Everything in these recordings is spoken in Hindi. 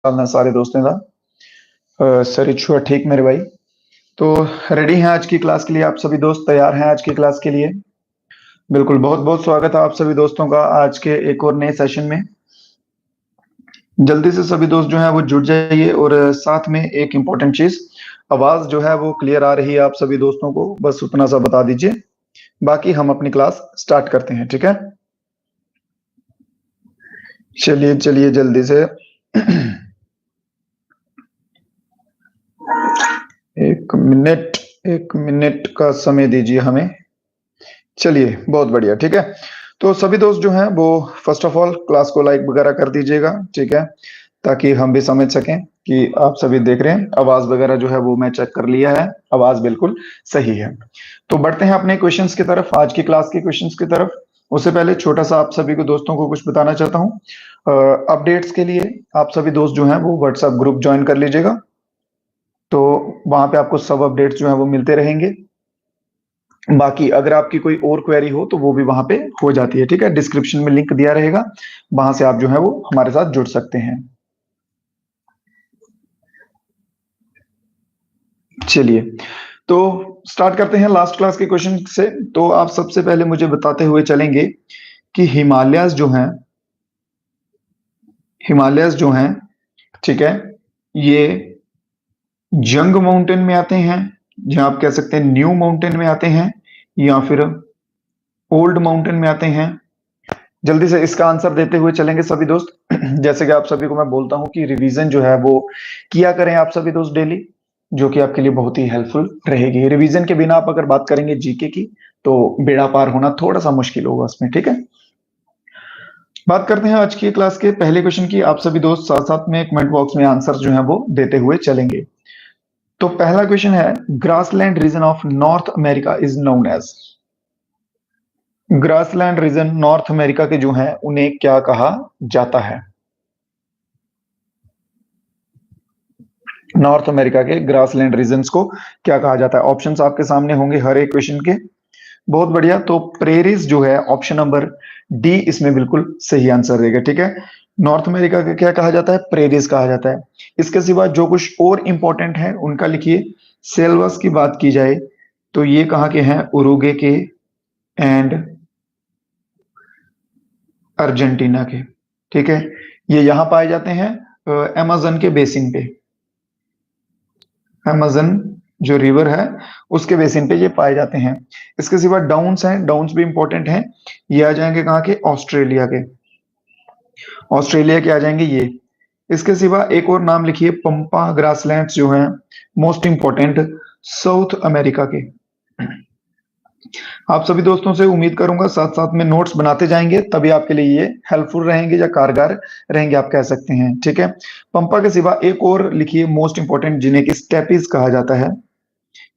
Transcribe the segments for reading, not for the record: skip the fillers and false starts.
ना सारे दोस्तों का सर इच्छुआ ठीक मेरे भाई। तो रेडी हैं आज की क्लास के लिए? आप सभी दोस्त तैयार हैं आज की क्लास के लिए? बिल्कुल, बहुत बहुत स्वागत है आप सभी दोस्तों का आज के एक और नए सेशन में। जल्दी से सभी दोस्त जो हैं वो जुड़ जाइए और साथ में एक इम्पोर्टेंट चीज, आवाज जो है वो क्लियर आ रही है आप सभी दोस्तों को, बस उतना सा बता दीजिए। बाकी हम अपनी क्लास स्टार्ट करते हैं, ठीक है? चलिए चलिए जल्दी से एक मिनट का समय दीजिए हमें। चलिए बहुत बढ़िया, ठीक है। तो सभी दोस्त जो हैं वो फर्स्ट ऑफ ऑल क्लास को लाइक वगैरह कर दीजिएगा, ठीक है, ताकि हम भी समझ सकें कि आप सभी देख रहे हैं। आवाज वगैरह जो है वो मैं चेक कर लिया है, आवाज बिल्कुल सही है। तो बढ़ते हैं अपने क्वेश्चंस की तरफ, आज की क्लास के क्वेश्चंस की तरफ। उससे पहले छोटा सा आप सभी को दोस्तों को कुछ बताना चाहता हूँ। अपडेट्स के लिए आप सभी दोस्त जो हैं वो व्हाट्सएप ग्रुप ज्वाइन कर लीजिएगा, तो वहां पे आपको सब अपडेट्स जो है वो मिलते रहेंगे। बाकी अगर आपकी कोई और क्वेरी हो तो वो भी वहां पे हो जाती है, ठीक है। डिस्क्रिप्शन में लिंक दिया रहेगा, वहां से आप जो है वो हमारे साथ जुड़ सकते हैं। चलिए तो स्टार्ट करते हैं लास्ट क्लास के क्वेश्चन से। तो आप सबसे पहले मुझे बताते हुए चलेंगे कि हिमालयस जो हैं, ठीक है, ये यंग माउंटेन में आते हैं, या आप कह सकते हैं न्यू माउंटेन में आते हैं, या फिर ओल्ड माउंटेन में आते हैं। जल्दी से इसका आंसर देते हुए चलेंगे सभी दोस्त। जैसे कि आप सभी को मैं बोलता हूं कि रिवीजन जो है वो किया करें आप सभी दोस्त डेली, जो कि आपके लिए बहुत ही हेल्पफुल रहेगी। रिवीजन के बिना आप अगर बात करेंगे जीके की तो बेड़ा पार होना थोड़ा सा मुश्किल होगा उसमें, ठीक है। बात करते हैं आज की क्लास के पहले क्वेश्चन की। आप सभी दोस्त साथ साथ में कमेंट बॉक्स में आंसर जो है वो देते हुए चलेंगे। तो पहला क्वेश्चन है, grassland region of North America is known as. Grassland region North America के जो हैं उन्हें क्या कहा जाता है? नॉर्थ अमेरिका के ग्रासलैंड रीजन्स को क्या कहा जाता है? ऑप्शंस आपके सामने होंगे हर एक क्वेश्चन के। बहुत बढ़िया, तो प्रेरीज जो है ऑप्शन नंबर डी इसमें बिल्कुल सही आंसर देगा, ठीक है। नॉर्थ अमेरिका का क्या कहा जाता है? प्रेरीज कहा जाता है। इसके सिवा जो कुछ और इंपॉर्टेंट है उनका लिखिए। सेल्वस की बात की जाए तो ये कहाँ के हैं? उरुगे के एंड अर्जेंटीना के, ठीक है। ये यहाँ पाए जाते हैं अमेज़न के बेसिन पे। अमेज़न जो रिवर है उसके बेसिन पे ये पाए जाते हैं। इसके सिवा डाउन्स हैं, डाउन्स भी इंपॉर्टेंट हैं। ये आ जाएंगे कहाँ के? ऑस्ट्रेलिया के। ऑस्ट्रेलिया के आ जाएंगे ये। इसके सिवा एक और नाम लिखिए, पंपा ग्रासलैंड्स जो हैं मोस्ट इंपॉर्टेंट साउथ अमेरिका के। आप सभी दोस्तों से उम्मीद करूंगा साथ साथ में नोट्स बनाते जाएंगे, तभी आपके लिए ये हेल्पफुल रहेंगे या कारगर रहेंगे आप कह सकते हैं, ठीक है। पंपा के सिवा एक और लिखिए मोस्ट इंपॉर्टेंट, जिन्हें कि स्टेपिस कहा जाता है।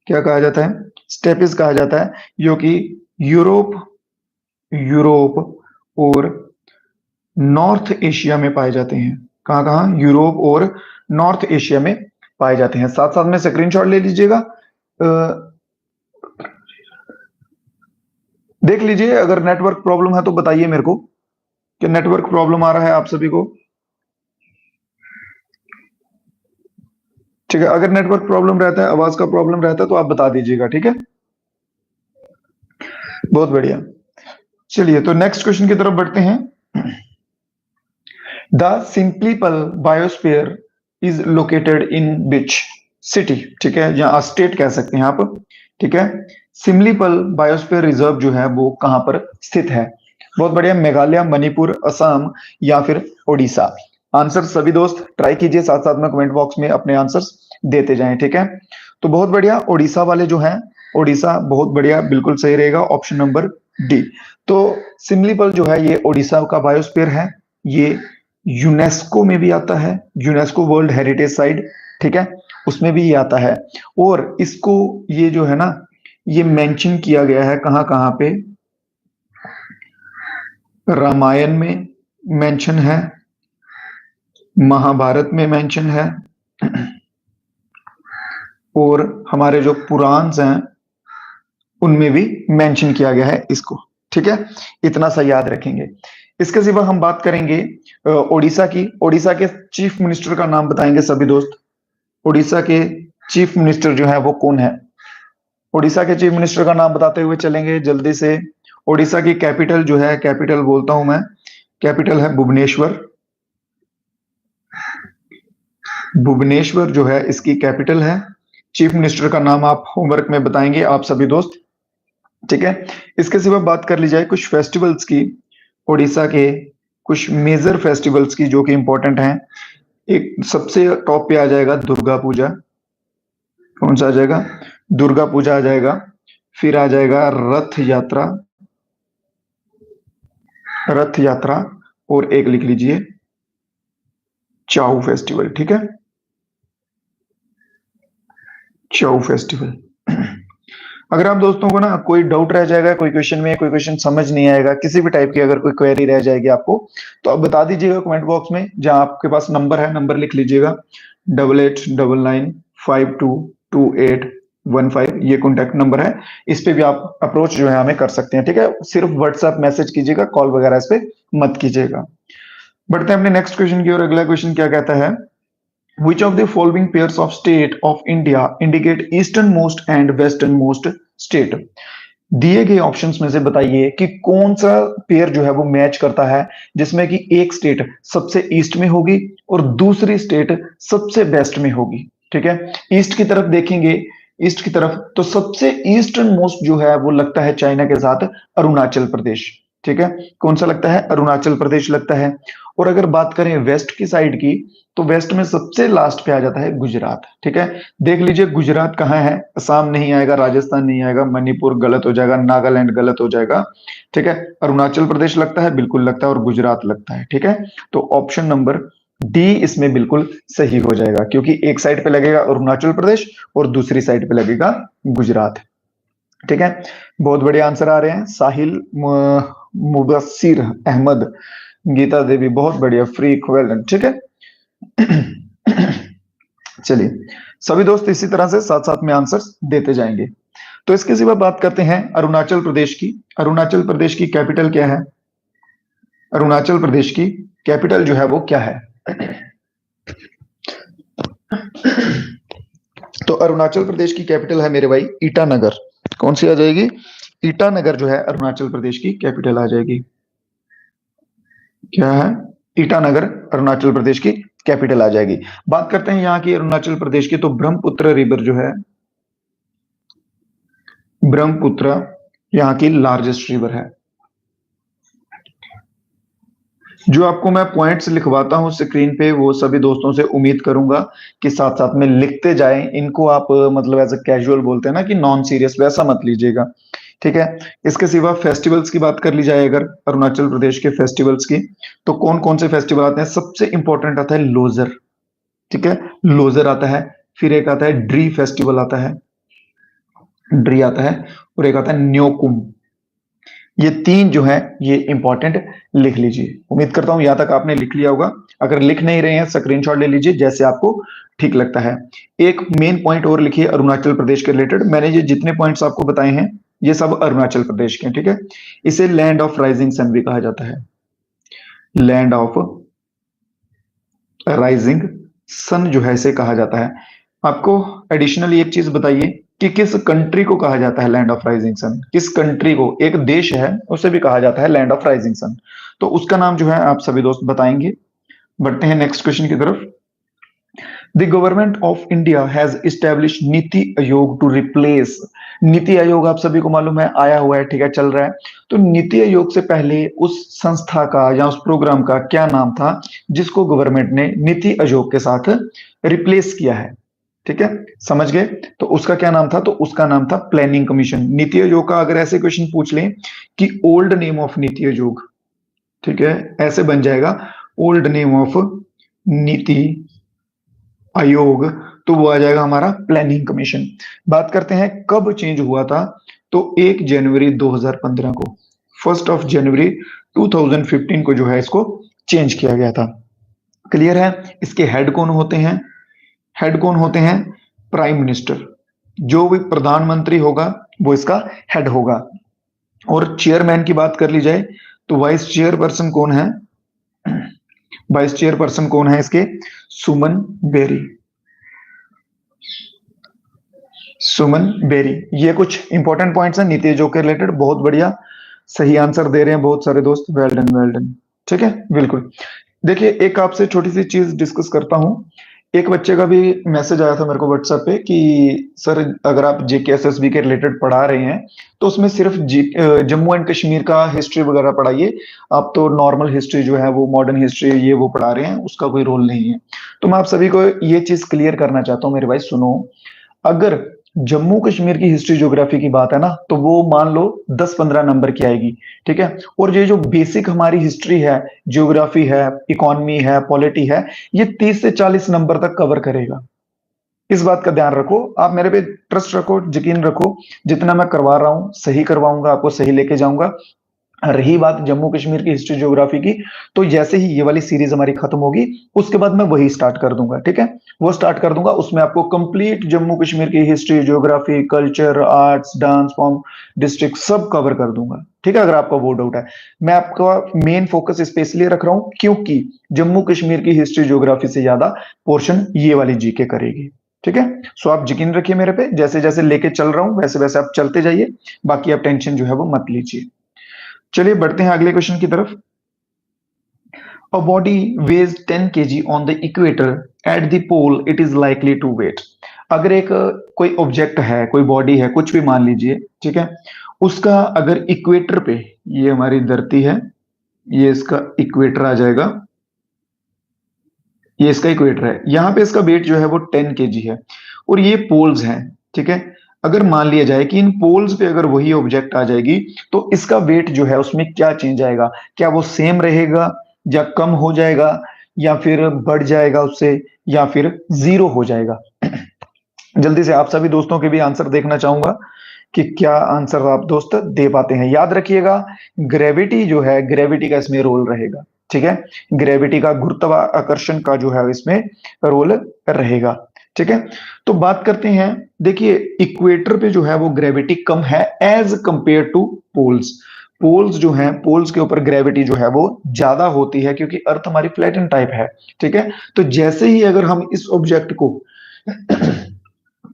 क्या कहा जाता है? स्टेपिस कहा जाता है, जो कि यूरोप यूरोप और नॉर्थ एशिया में पाए जाते हैं। कहाँ कहाँ? यूरोप और नॉर्थ एशिया में पाए जाते हैं। साथ साथ में स्क्रीनशॉट ले लीजिएगा, देख लीजिए। अगर नेटवर्क प्रॉब्लम है तो बताइए मेरे को कि नेटवर्क प्रॉब्लम आ रहा है आप सभी को, ठीक है। अगर नेटवर्क प्रॉब्लम रहता है, आवाज का प्रॉब्लम रहता है तो आप बता दीजिएगा, ठीक है। बहुत बढ़िया। चलिए तो नेक्स्ट क्वेश्चन की तरफ बढ़ते हैं। The Similipal biosphere is located in which city, ठीक है, या स्टेट कह सकते हैं आप, ठीक है। सिम्लीपल बायोस्फीयर रिजर्व जो है वो कहां पर स्थित है? बहुत बढ़िया, मेघालय, मणिपुर, असम या फिर ओडिशा। आंसर सभी दोस्त ट्राई कीजिए, साथ साथ में कमेंट बॉक्स में अपने आंसर्स देते जाएं, ठीक है। तो बहुत बढ़िया, ओडिशा वाले जो हैं, ओडिशा बहुत बढ़िया, बिल्कुल सही रहेगा ऑप्शन नंबर डी। तो सिम्लीपल जो है ये ओडिशा का बायोस्फीयर है। ये यूनेस्को में भी आता है, यूनेस्को वर्ल्ड हेरिटेज साइट, ठीक है, उसमें भी ये आता है। और इसको ये जो है ना, ये मेंशन किया गया है कहाँ कहाँ पे? रामायण में मेंशन है, महाभारत में मेंशन है, और हमारे जो पुराण हैं उनमें भी मेंशन किया गया है इसको, ठीक है। इतना सा याद रखेंगे। इसके सिवा हम बात करेंगे ओडिशा की। ओडिशा के चीफ मिनिस्टर का नाम बताएंगे सभी दोस्त। ओडिशा के चीफ मिनिस्टर जो है वो कौन है? ओडिशा के चीफ मिनिस्टर का नाम बताते हुए चलेंगे जल्दी से। ओडिशा की कैपिटल जो है, कैपिटल बोलता हूं मैं, कैपिटल है भुवनेश्वर। भुवनेश्वर जो है इसकी कैपिटल है। चीफ मिनिस्टर का नाम आप होमवर्क में बताएंगे आप सभी दोस्त, ठीक है। इसके सिवा बात कर ली जाए कुछ फेस्टिवल्स की, ओडिशा के कुछ मेजर फेस्टिवल्स की जो कि इंपॉर्टेंट हैं। एक सबसे टॉप पे आ जाएगा दुर्गा पूजा। कौन सा आ जाएगा? दुर्गा पूजा आ जाएगा। फिर आ जाएगा रथ यात्रा, रथ यात्रा, और एक लिख लीजिए चाऊ फेस्टिवल, ठीक है, चाऊ फेस्टिवल। अगर आप दोस्तों को ना कोई डाउट रह जाएगा, कोई क्वेश्चन में, कोई क्वेश्चन समझ नहीं आएगा, किसी भी टाइप की अगर कोई क्वेरी रह जाएगी आपको, तो आप बता दीजिएगा कमेंट बॉक्स में। जहां आपके पास नंबर है, नंबर लिख लीजिएगा 8899522815, ये कॉन्टैक्ट नंबर है। इस पे भी आप अप्रोच जो है हमें कर सकते हैं, ठीक है। सिर्फ व्हाट्सएप मैसेज कीजिएगा, कॉल वगैरह इस पे मत कीजिएगा। बढ़ते हैं अपने नेक्स्ट क्वेश्चन की ओर। अगला क्वेश्चन क्या कहता है? Which of the following pairs of state of India indicate easternmost and westernmost state? दिए गए ऑप्शंस में से बताइए कि कौन सा पेयर जो है वो मैच करता है जिसमें कि एक स्टेट सबसे ईस्ट में होगी और दूसरी स्टेट सबसे वेस्ट में होगी, ठीक है। ईस्ट की तरफ देखेंगे, ईस्ट की तरफ तो सबसे ईस्टर्न मोस्ट जो है वो लगता है चाइना के साथ अरुणाचल प्रदेश, ठीक है। कौन सा लगता है? अरुणाचल प्रदेश लगता है। और अगर बात करें वेस्ट की साइड की, तो वेस्ट में सबसे लास्ट पे आ जाता है गुजरात, ठीक है। देख लीजिए गुजरात कहाँ है, असम नहीं आएगा, राजस्थान नहीं आएगा, मणिपुर गलत हो जाएगा, नागालैंड गलत हो जाएगा, ठीक है। अरुणाचल प्रदेश लगता है, बिल्कुल लगता है, और गुजरात लगता है, ठीक है। तो ऑप्शन नंबर डी इसमें बिल्कुल सही हो जाएगा, क्योंकि एक साइड पे लगेगा अरुणाचल प्रदेश और दूसरी साइड पे लगेगा गुजरात, ठीक है। बहुत बड़े आंसर आ रहे हैं। साहिल मुबस्सिर अहमद, गीता देवी, बहुत बढ़िया, फ्री, वेल डन, ठीक है। चलिए सभी दोस्त इसी तरह से साथ साथ में आंसर्स देते जाएंगे। तो इसके सिवा बात करते हैं अरुणाचल प्रदेश की। अरुणाचल प्रदेश की कैपिटल क्या है? अरुणाचल प्रदेश की कैपिटल जो है वो क्या है? तो अरुणाचल प्रदेश की कैपिटल है मेरे भाई ईटानगर। कौन सी आ जाएगी? ईटानगर जो है अरुणाचल प्रदेश की कैपिटल आ जाएगी। क्या है? ईटानगर अरुणाचल प्रदेश की कैपिटल आ जाएगी। बात करते हैं यहाँ की अरुणाचल प्रदेश की, तो ब्रह्मपुत्र रिवर जो है, ब्रह्मपुत्र यहाँ की लार्जेस्ट रिवर है। जो आपको मैं पॉइंट्स लिखवाता हूं स्क्रीन पे, वो सभी दोस्तों से उम्मीद करूंगा कि साथ साथ में लिखते जाएं। इनको आप मतलब एज अ कैजुअल बोलते हैं ना कि नॉन सीरियस, वैसा मत लीजिएगा, ठीक है। इसके सिवा फेस्टिवल्स की बात कर ली जाए अगर अरुणाचल प्रदेश के फेस्टिवल्स की, तो कौन कौन से फेस्टिवल आते हैं? सबसे इंपॉर्टेंट आता है लोजर, ठीक है, लोजर आता है। फिर एक आता है ड्री फेस्टिवल आता है, ड्री आता है, और एक आता है न्योकुम। ये तीन जो है ये इंपॉर्टेंट लिख लीजिए। उम्मीद करता हूं यहां तक आपने लिख लिया होगा। अगर लिख नहीं रहे हैं स्क्रीनशॉट ले लीजिए जैसे आपको ठीक लगता है। एक मेन पॉइंट और लिखिए अरुणाचल प्रदेश के रिलेटेड। मैंने ये जितने पॉइंट्स आपको बताए हैं ये सब अरुणाचल प्रदेश के, ठीक है। इसे लैंड ऑफ राइजिंग सन भी कहा जाता है, लैंड ऑफ राइजिंग सन जो है इसे कहा जाता है। आपको एडिशनली एक चीज बताइए कि किस कंट्री को कहा जाता है लैंड ऑफ राइजिंग सन? किस कंट्री को, एक देश है उसे भी कहा जाता है लैंड ऑफ राइजिंग सन, तो उसका नाम जो है आप सभी दोस्त बताएंगे। बढ़ते हैं नेक्स्ट क्वेश्चन की तरफ। The government of India has establish NITI Aayog to replace. NITI Aayog आप सभी को मालूम है आया हुआ है, ठीक है, चल रहा है। तो नीति आयोग से पहले उस संस्था का या उस प्रोग्राम का क्या नाम था जिसको गवर्नमेंट ने नीति आयोग के साथ रिप्लेस किया है? ठीक है, समझ गए? तो उसका क्या नाम था? तो उसका नाम था प्लानिंग कमीशन। नीति आयोग का अगर ऐसे क्वेश्चन पूछ लें कि old name of NITI Aayog, ठीक है, ऐसे बन जाएगा old name of NITI Aayog, तो वो आ जाएगा हमारा प्लानिंग कमीशन। बात करते हैं कब चेंज हुआ था, तो 1 जनवरी 2015 को, 1 जनवरी 2015 को जो है इसको चेंज किया गया था। क्लियर है? इसके हेड कौन होते हैं? हेड कौन होते हैं? Prime minister. जो भी प्रधानमंत्री होगा वो इसका हेड होगा। और चेयरमैन की बात कर ली जाए तो वाइस चेयरपर्सन कौन है? वाइस चेयरपर्सन कौन है इसके? सुमन बेरी। सुमन बेरी। ये कुछ इंपॉर्टेंट पॉइंट्स हैं नीति आयोग के रिलेटेड। बहुत बढ़िया, सही आंसर दे रहे हैं बहुत सारे दोस्त। Well done, well done. ठीक है, बिल्कुल। देखिए, एक आपसे छोटी सी चीज डिस्कस करता हूं। एक बच्चे का भी मैसेज आया था मेरे को व्हाट्सएप पे कि सर, अगर आप जेके एसएसबी के रिलेटेड पढ़ा रहे हैं तो उसमें सिर्फ जम्मू एंड कश्मीर का हिस्ट्री वगैरह पढ़ाइए। आप तो नॉर्मल हिस्ट्री जो है वो मॉडर्न हिस्ट्री ये वो पढ़ा रहे हैं, उसका कोई रोल नहीं है। तो मैं आप सभी को ये चीज क्लियर करना चाहता हूँ मेरे भाई, सुनो। अगर जम्मू कश्मीर की हिस्ट्री ज्योग्राफी की बात है ना, तो वो मान लो 10-15 नंबर की आएगी। ठीक है, और ये जो बेसिक हमारी हिस्ट्री है, ज्योग्राफी है, इकोनॉमी है, पॉलिटी है, ये 30 से 40 नंबर तक कवर करेगा। इस बात का ध्यान रखो, आप मेरे पे ट्रस्ट रखो, यकीन रखो। जितना मैं करवा रहा हूं सही करवाऊंगा, आपको सही लेके जाऊंगा। रही बात जम्मू कश्मीर की हिस्ट्री ज्योग्राफी की, तो जैसे ही ये वाली सीरीज हमारी खत्म होगी उसके बाद मैं वही स्टार्ट कर दूंगा। ठीक है, वो स्टार्ट कर दूंगा। उसमें आपको कंप्लीट जम्मू कश्मीर की history, geography, culture, arts, dance form, district सब कवर कर दूंगा। ठीक है, अगर आपका वो डाउट है। मैं आपका मेन फोकस इस पे इसलिए रख रहा हूं क्योंकि जम्मू कश्मीर की हिस्ट्री ज्योग्राफी से ज्यादा पोर्शन ये वाली जीके करेगी। ठीक है, सो आप यकीन रखिए मेरे पे, जैसे जैसे लेके चल रहा हूं वैसे वैसे आप चलते जाइए। बाकी आप टेंशन जो है वो मत लीजिए। चलिए बढ़ते हैं अगले क्वेश्चन की तरफ। A body weighs 10 kg on the equator. At the pole, it is likely to weight. अगर एक कोई ऑब्जेक्ट है, कोई बॉडी है, कुछ भी मान लीजिए, ठीक है, उसका अगर इक्वेटर पे, ये हमारी धरती है, ये इसका इक्वेटर आ जाएगा, ये इसका इक्वेटर है, यहाँ पे इसका वेट जो है वो 10 केजी है, और ये पोल्स हैं। ठीक है, अगर मान लिया जाए कि इन पोल्स पे अगर वही ऑब्जेक्ट आ जाएगी तो इसका वेट जो है उसमें क्या चेंज आएगा? क्या वो सेम रहेगा, या कम हो जाएगा, या फिर बढ़ जाएगा उससे, या फिर जीरो हो जाएगा? जल्दी से आप सभी दोस्तों के भी आंसर देखना चाहूंगा कि क्या आंसर आप दोस्त दे पाते हैं। याद रखिएगा, ग्रेविटी जो है, ग्रेविटी का इसमें रोल रहेगा। ठीक है, ग्रेविटी का, गुरुत्वाकर्षण का जो है इसमें रोल रहेगा। ठीक है, तो बात करते हैं। देखिए, इक्वेटर पे जो है वो ग्रेविटी कम है as compare to poles. Poles जो है, पोल्स के ऊपर ग्रेविटी जो है वो ज्यादा होती है क्योंकि अर्थ हमारी फ्लैटन टाइप है। ठीक है, तो जैसे ही अगर हम इस ऑब्जेक्ट को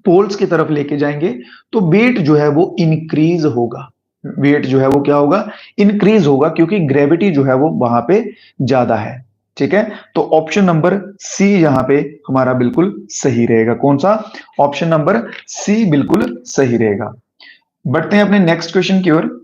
पोल्स की तरफ लेके जाएंगे तो वेट जो है वो इंक्रीज होगा। वेट जो है वो क्या होगा? इंक्रीज होगा, क्योंकि ग्रेविटी जो है वो वहां पे ज्यादा है। ठीक है, तो ऑप्शन नंबर सी यहां पे हमारा बिल्कुल सही रहेगा। कौन सा? ऑप्शन नंबर सी बिल्कुल सही रहेगा। बढ़ते हैं अपने नेक्स्ट क्वेश्चन की ओर।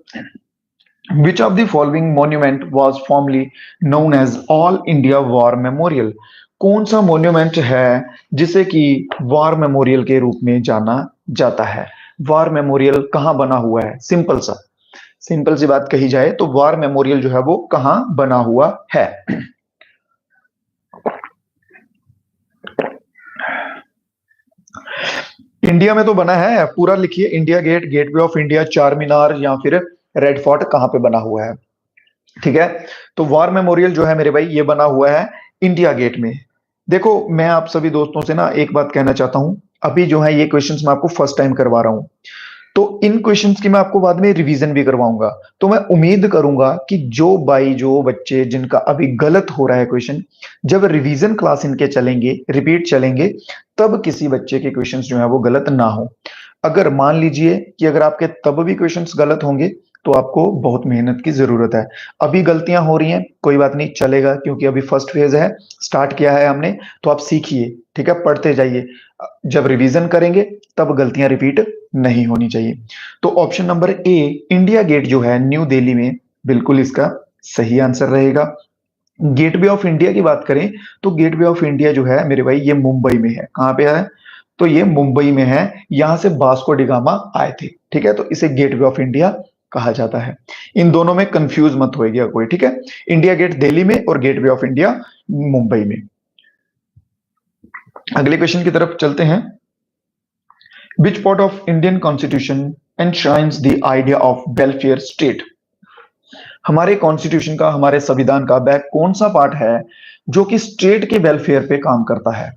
Which of the following monument was formerly known as All India War Memorial? कौन सा मॉन्यूमेंट है जिसे कि वॉर मेमोरियल के रूप में जाना जाता है? वॉर मेमोरियल कहां बना हुआ है? सिंपल सी बात कही जाए तो वॉर मेमोरियल जो है वो कहां बना हुआ है? इंडिया में तो बना है, पूरा लिखिए। India Gate, gateway of India, Charminar, या फिर रेड फोर्ट, कहां पे बना हुआ है? ठीक है, तो वॉर मेमोरियल जो है मेरे भाई ये बना हुआ है इंडिया गेट में। देखो, मैं आप सभी दोस्तों से ना एक बात कहना चाहता हूं। अभी जो है ये क्वेश्चंस मैं आपको फर्स्ट टाइम करवा रहा हूं, तो इन क्वेश्चंस की मैं आपको बाद में रिवीजन भी करवाऊंगा। तो मैं उम्मीद करूंगा कि जो बच्चे जिनका अभी गलत हो रहा है क्वेश्चन, जब रिवीजन क्लास इनके चलेंगे, रिपीट चलेंगे, तब किसी बच्चे के क्वेश्चंस जो है वो गलत ना हो। अगर मान लीजिए कि अगर आपके तब भी क्वेश्चंस गलत होंगे तो आपको बहुत मेहनत की जरूरत है। अभी गलतियां हो रही हैं, कोई बात नहीं, चलेगा, क्योंकि अभी फर्स्ट फेज है, स्टार्ट किया है हमने। तो आप सीखिए, ठीक है, पढ़ते जाइए। जब रिवीजन करेंगे तब गलतियां रिपीट नहीं होनी चाहिए। तो option number A, India Gate जो है न्यू दिल्ली में, बिल्कुल इसका सही आंसर रहेगा। गेटवे ऑफ इंडिया की बात करें तो गेटवे ऑफ इंडिया जो है मेरे भाई ये मुंबई में है। कहां पे है? तो ये मुंबई में है। यहां से वास्को डिगामा आए थे। ठीक है, तो इसे गेटवे ऑफ इंडिया कहा जाता है। इन दोनों में कंफ्यूज मत होइएगा कोई। ठीक है, इंडिया गेट दिल्ली में और गेटवे ऑफ इंडिया मुंबई में। अगले क्वेश्चन की तरफ चलते हैं। Which part of Indian constitution enshrines the idea of welfare state? हमारे कॉन्स्टिट्यूशन का, हमारे संविधान का वह कौन सा पार्ट है जो कि स्टेट के वेलफेयर पे काम करता है?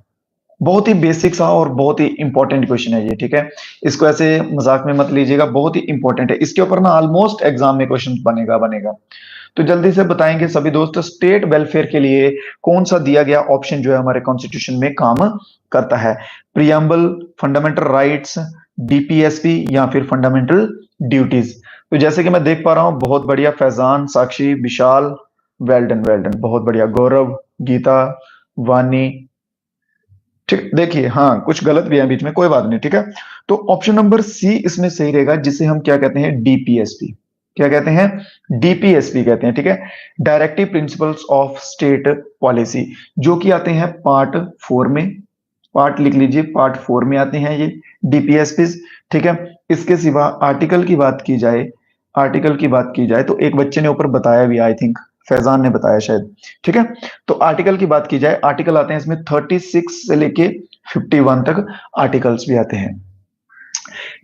बहुत ही बेसिक सा और बहुत ही इंपॉर्टेंट क्वेश्चन है ये। ठीक है, इसको ऐसे मजाक में मत लीजिएगा, बहुत ही इंपॉर्टेंट है। इसके ऊपर ना ऑलमोस्ट एग्जाम में क्वेश्चन बनेगा। तो जल्दी से बताएंगे सभी दोस्त, स्टेट वेलफेयर के लिए कौन सा दिया गया ऑप्शन जो है हमारे कॉन्स्टिट्यूशन में काम करता है? प्रियम्बल, फंडामेंटल राइट्स, डीपीएसपी या फिर फंडामेंटल ड्यूटीज। तो जैसे कि मैं देख पा रहा हूं, बहुत बढ़िया फैजान, साक्षी, विशाल, वेल्डन वेल्डन, बहुत बढ़िया, गौरव, गीता, वानी, ठीक। देखिए हाँ, कुछ गलत भी है बीच में, कोई बात नहीं, ठीक है। तो ऑप्शन नंबर सी इसमें सही रहेगा, जिसे हम क्या कहते हैं? डीपीएसपी। क्या कहते हैं? डीपीएसपी कहते हैं, ठीक है। Directive principles of state policy, जो कि आते हैं पार्ट 4 में। पार्ट लिख लीजिए, पार्ट 4 में आते हैं ये डीपीएसपी, ठीक है। इसके सिवा आर्टिकल की बात की जाए, आर्टिकल की बात की जाए तो एक बच्चे ने ऊपर बताया भी, आई थिंक फैजान ने बताया शायद, ठीक है। तो आर्टिकल की बात की जाए, आर्टिकल आते हैं इसमें 36 से लेके 51 तक आर्टिकल्स भी आते हैं।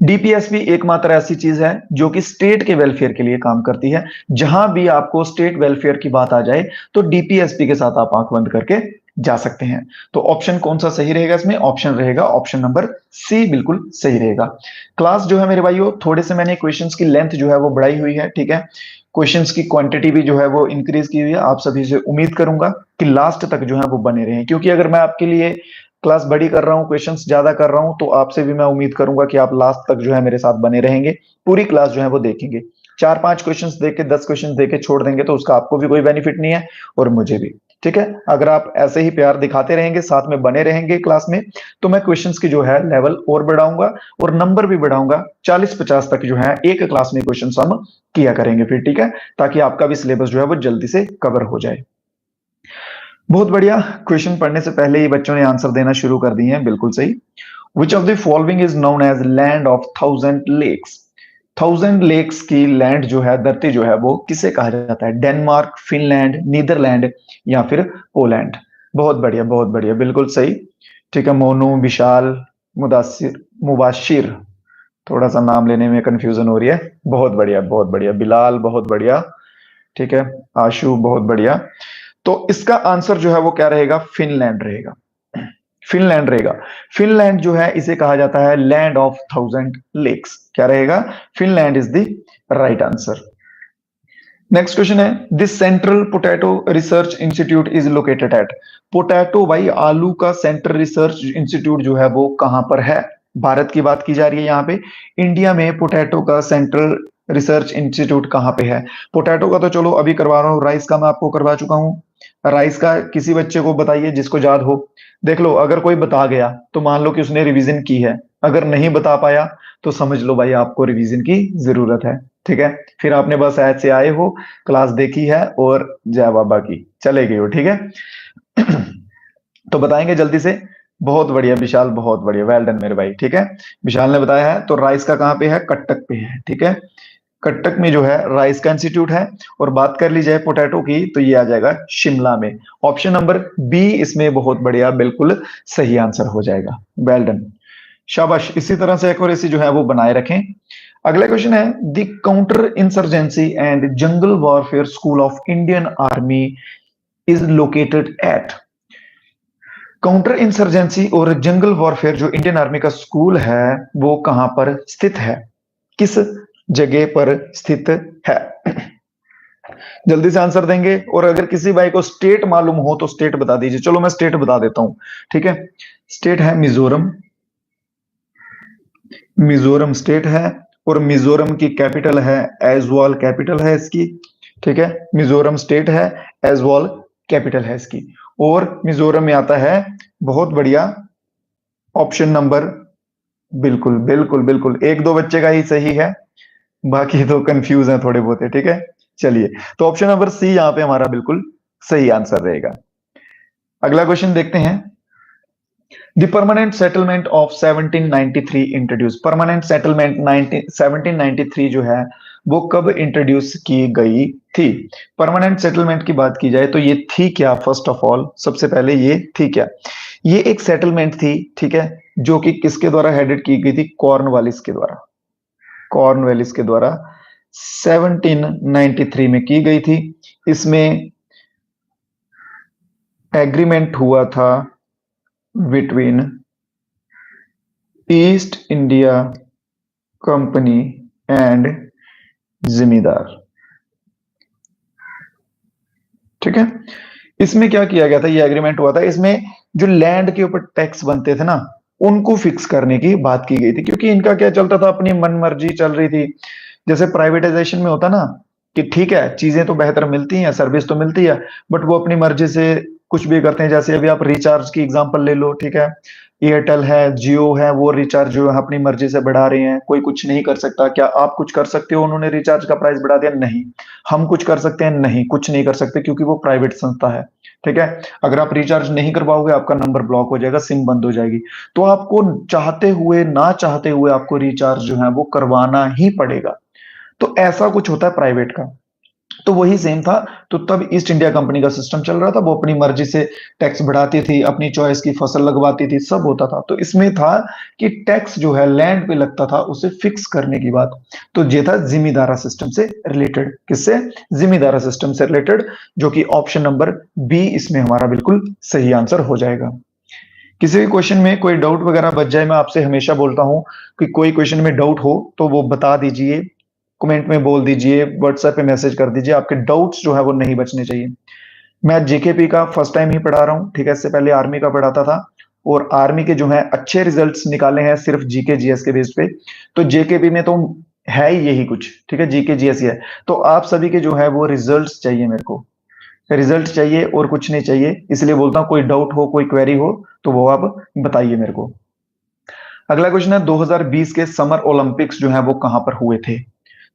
डीपीएसपी एकमात्र ऐसी चीज है जो कि स्टेट के वेलफेयर के लिए काम करती है। जहां भी आपको स्टेट वेलफेयर की बात आ जाए तो डीपीएसपी के साथ आप आंख बंद करके जा सकते हैं। तो ऑप्शन कौन सा सही रहेगा इसमें? ऑप्शन रहेगा ऑप्शन नंबर सी, बिल्कुल सही रहेगा। क्लास जो है मेरे भाइयों, थोड़े से मैंने क्वेश्चंस की लेंथ जो है वो बढ़ाई हुई है, ठीक है। क्वेश्चंस की क्वांटिटी भी जो है वो इंक्रीज की हुई है। आप सभी से उम्मीद करूंगा कि लास्ट तक जो है वो बने रहें, क्योंकि अगर मैं आपके लिए क्लास बड़ी कर रहा हूँ, क्वेश्चंस ज्यादा कर रहा हूँ, तो आपसे भी मैं उम्मीद करूंगा कि आप लास्ट तक जो है मेरे साथ बने रहेंगे, पूरी क्लास जो है वो देखेंगे। 4-5 क्वेश्चंस देख के 10 क्वेश्चंस देख के छोड़ देंगे तो उसका आपको भी कोई बेनिफिट नहीं है और मुझे भी, ठीक है। अगर आप ऐसे ही प्यार दिखाते रहेंगे, साथ में बने रहेंगे क्लास में, तो मैं क्वेश्चंस की जो है लेवल और बढ़ाऊंगा और नंबर भी बढ़ाऊंगा। 40-50 तक जो है एक क्लास में क्वेश्चन हम किया करेंगे फिर, ठीक है, ताकि आपका भी सिलेबस जो है वो जल्दी से कवर हो जाए। बहुत बढ़िया। क्वेश्चन पढ़ने से पहले ही बच्चों ने आंसर देना शुरू कर दिए हैं, बिल्कुल सही। Which of the following is known as land of 1000 lakes? 1000 lakes की लैंड जो है, धरती जो है, वो किसे कहा जाता है? डेनमार्क, फिनलैंड, नीदरलैंड या फिर पोलैंड? बहुत बढ़िया, बहुत बढ़िया, बिल्कुल सही, ठीक है। मोनू, विशाल, मुदासिर, मुबाशिर, थोड़ा सा नाम लेने में कंफ्यूजन हो रही है। बहुत बढ़िया, बहुत बढ़िया, बिलाल, बहुत बढ़िया, ठीक है। आशु, बहुत बढ़िया। तो इसका आंसर जो है वो क्या रहेगा? फिनलैंड रहेगा, फिनलैंड रहेगा। फिनलैंड जो है इसे कहा जाता है लैंड ऑफ 1000 लेक्स। क्या रहेगा? Finland is the right answer. Next question है, this central potato research institute is located at? Potato भाई, आलू का सेंट्रल रिसर्च इंस्टीट्यूट जो है वो कहां पर है? भारत की बात की जा रही है यहाँ पे। इंडिया में पोटैटो का सेंट्रल रिसर्च इंस्टीट्यूट कहाँ पे है? पोटैटो का तो चलो अभी करवा रहा हूँ, राइस का मैं आपको करवा चुका हूँ। राइस का किसी बच्चे को बताइए जिसको याद हो। देख लो, अगर कोई बता गया तो मान लो कि उसने रिवीजन की है, अगर नहीं बता पाया तो समझ लो भाई आपको रिवीजन की जरूरत है, ठीक है। फिर आपने बस ऐसे आए हो, क्लास देखी है और जय बाबा की चले गए हो, ठीक है। तो बताएंगे जल्दी से। बहुत बढ़िया विशाल, बहुत बढ़िया, वेल डन मेरे भाई, ठीक है। विशाल ने बताया है। तो राइस का कहाँ पे है? कटक पे है, ठीक है। कटक में जो है राइस का इंस्टीट्यूट है। और बात कर ली जाए पोटैटो की तो ये आ जाएगा शिमला में। ऑप्शन नंबर बी इसमें बहुत बढ़िया, बिल्कुल सही आंसर हो जाएगा। वेल डन, शाबाश। इसी तरह से एक्यूरेसी जो है वो बनाए रखें। अगला क्वेश्चन है, the counter insurgency and jungle warfare school of Indian army is located eight? Counter insurgency और जंगल वॉरफेयर जो इंडियन आर्मी का स्कूल है वो कहां पर स्थित है? किस जगह पर स्थित है? जल्दी से आंसर देंगे। और अगर किसी भाई को स्टेट मालूम हो तो स्टेट बता दीजिए। चलो मैं स्टेट बता देता हूं, ठीक है। स्टेट है मिजोरम, मिजोरम स्टेट है। और मिजोरम की कैपिटल है एजवाल, कैपिटल है इसकी, ठीक है। मिजोरम स्टेट है, एजवाल कैपिटल है इसकी। और मिजोरम में आता है, बहुत बढ़िया, ऑप्शन नंबर, बिल्कुल बिल्कुल बिल्कुल, एक दो बच्चे का ही सही है, बाकी तो कंफ्यूज है थोड़े बहुत है, ठीक है। चलिए, तो ऑप्शन नंबर सी यहाँ पे हमारा बिल्कुल सही आंसर रहेगा। अगला क्वेश्चन देखते हैं। The permanent settlement of 1793 introduce? Permanent settlement 1793 जो है वो कब इंट्रोड्यूस की गई थी? परमानेंट सेटलमेंट की बात की जाए तो ये थी क्या? फर्स्ट ऑफ ऑल, सबसे पहले ये थी क्या? ये एक सेटलमेंट थी, ठीक है, जो कि किसके द्वारा हेडेड की गई थी? कॉर्नवालिस के द्वारा, कॉर्नवालिस के द्वारा 1793 में की गई थी। इसमें एग्रीमेंट हुआ था between east India company and जमींदार। ठीक है। इसमें क्या किया गया था, ये एग्रीमेंट हुआ था, इसमें जो लैंड के ऊपर टैक्स बनते थे ना, उनको फिक्स करने की बात की गई थी, क्योंकि इनका क्या चलता था, अपनी मनमर्जी चल रही थी। जैसे प्राइवेटाइजेशन में होता ना कि ठीक है, चीजें तो बेहतर मिलती हैं, सर्विस तो मिलती है, बट वो अपनी मर्जी से कुछ भी करते हैं। जैसे अभी आप रिचार्ज की एग्जांपल ले लो, ठीक है, एयरटेल है, जियो है, वो रिचार्ज जो है अपनी मर्जी से बढ़ा रहे हैं, कोई कुछ नहीं कर सकता। क्या आप कुछ कर सकते हो उन्होंने रिचार्ज का प्राइस बढ़ा दिया? नहीं। हम कुछ कर सकते हैं? नहीं, कुछ नहीं कर सकते, क्योंकि वो प्राइवेट संस्था है। ठीक है। अगर आप रिचार्ज नहीं कर पाओगे, आपका नंबर ब्लॉक हो जाएगा, सिम बंद हो जाएगी। तो आपको चाहते हुए ना चाहते हुए आपको रिचार्ज जो है वो करवाना ही पड़ेगा। तो ऐसा कुछ होता है प्राइवेट का। तो वही सेम था। तो तब ईस्ट इंडिया कंपनी का सिस्टम चल रहा था, वो अपनी मर्जी से टैक्स बढ़ाती थी, अपनी चॉइस की फसल लगवाती थी, सब होता था। तो इसमें था कि टैक्स जो है लैंड पे लगता था, उसे फिक्स करने की बात। तो ये था जिमीदारा सिस्टम से रिलेटेड। किससे? जिमीदारा सिस्टम से रिलेटेड, जो कि ऑप्शन नंबर बी इसमें हमारा बिल्कुल सही आंसर हो जाएगा। किसी भी क्वेश्चन में कोई डाउट वगैरह बच जाए, मैं आपसे हमेशा बोलता हूं कि कोई क्वेश्चन में डाउट हो तो वो बता दीजिए, कमेंट में बोल दीजिए, व्हाट्सएप पे मैसेज कर दीजिए। आपके डाउट्स जो है वो नहीं बचने चाहिए। मैं जीकेपी का फर्स्ट टाइम ही पढ़ा रहा हूँ, ठीक है। इससे पहले आर्मी का पढ़ाता था, और आर्मी के जो है अच्छे रिजल्ट्स निकाले हैं सिर्फ जीके जीएस के बेस पे। तो जेकेपी में तो है ही यही कुछ, ठीक है, जीके जीएस ही है। तो आप सभी के जो है वो रिजल्ट्स चाहिए मेरे को, रिजल्ट चाहिए और कुछ नहीं चाहिए। इसलिए बोलता हूँ, कोई डाउट हो, कोई क्वेरी हो तो वो आप बताइए मेरे को। अगला क्वेश्चन है, 2020 के समर ओलंपिक्स जो है वो कहां पर हुए थे?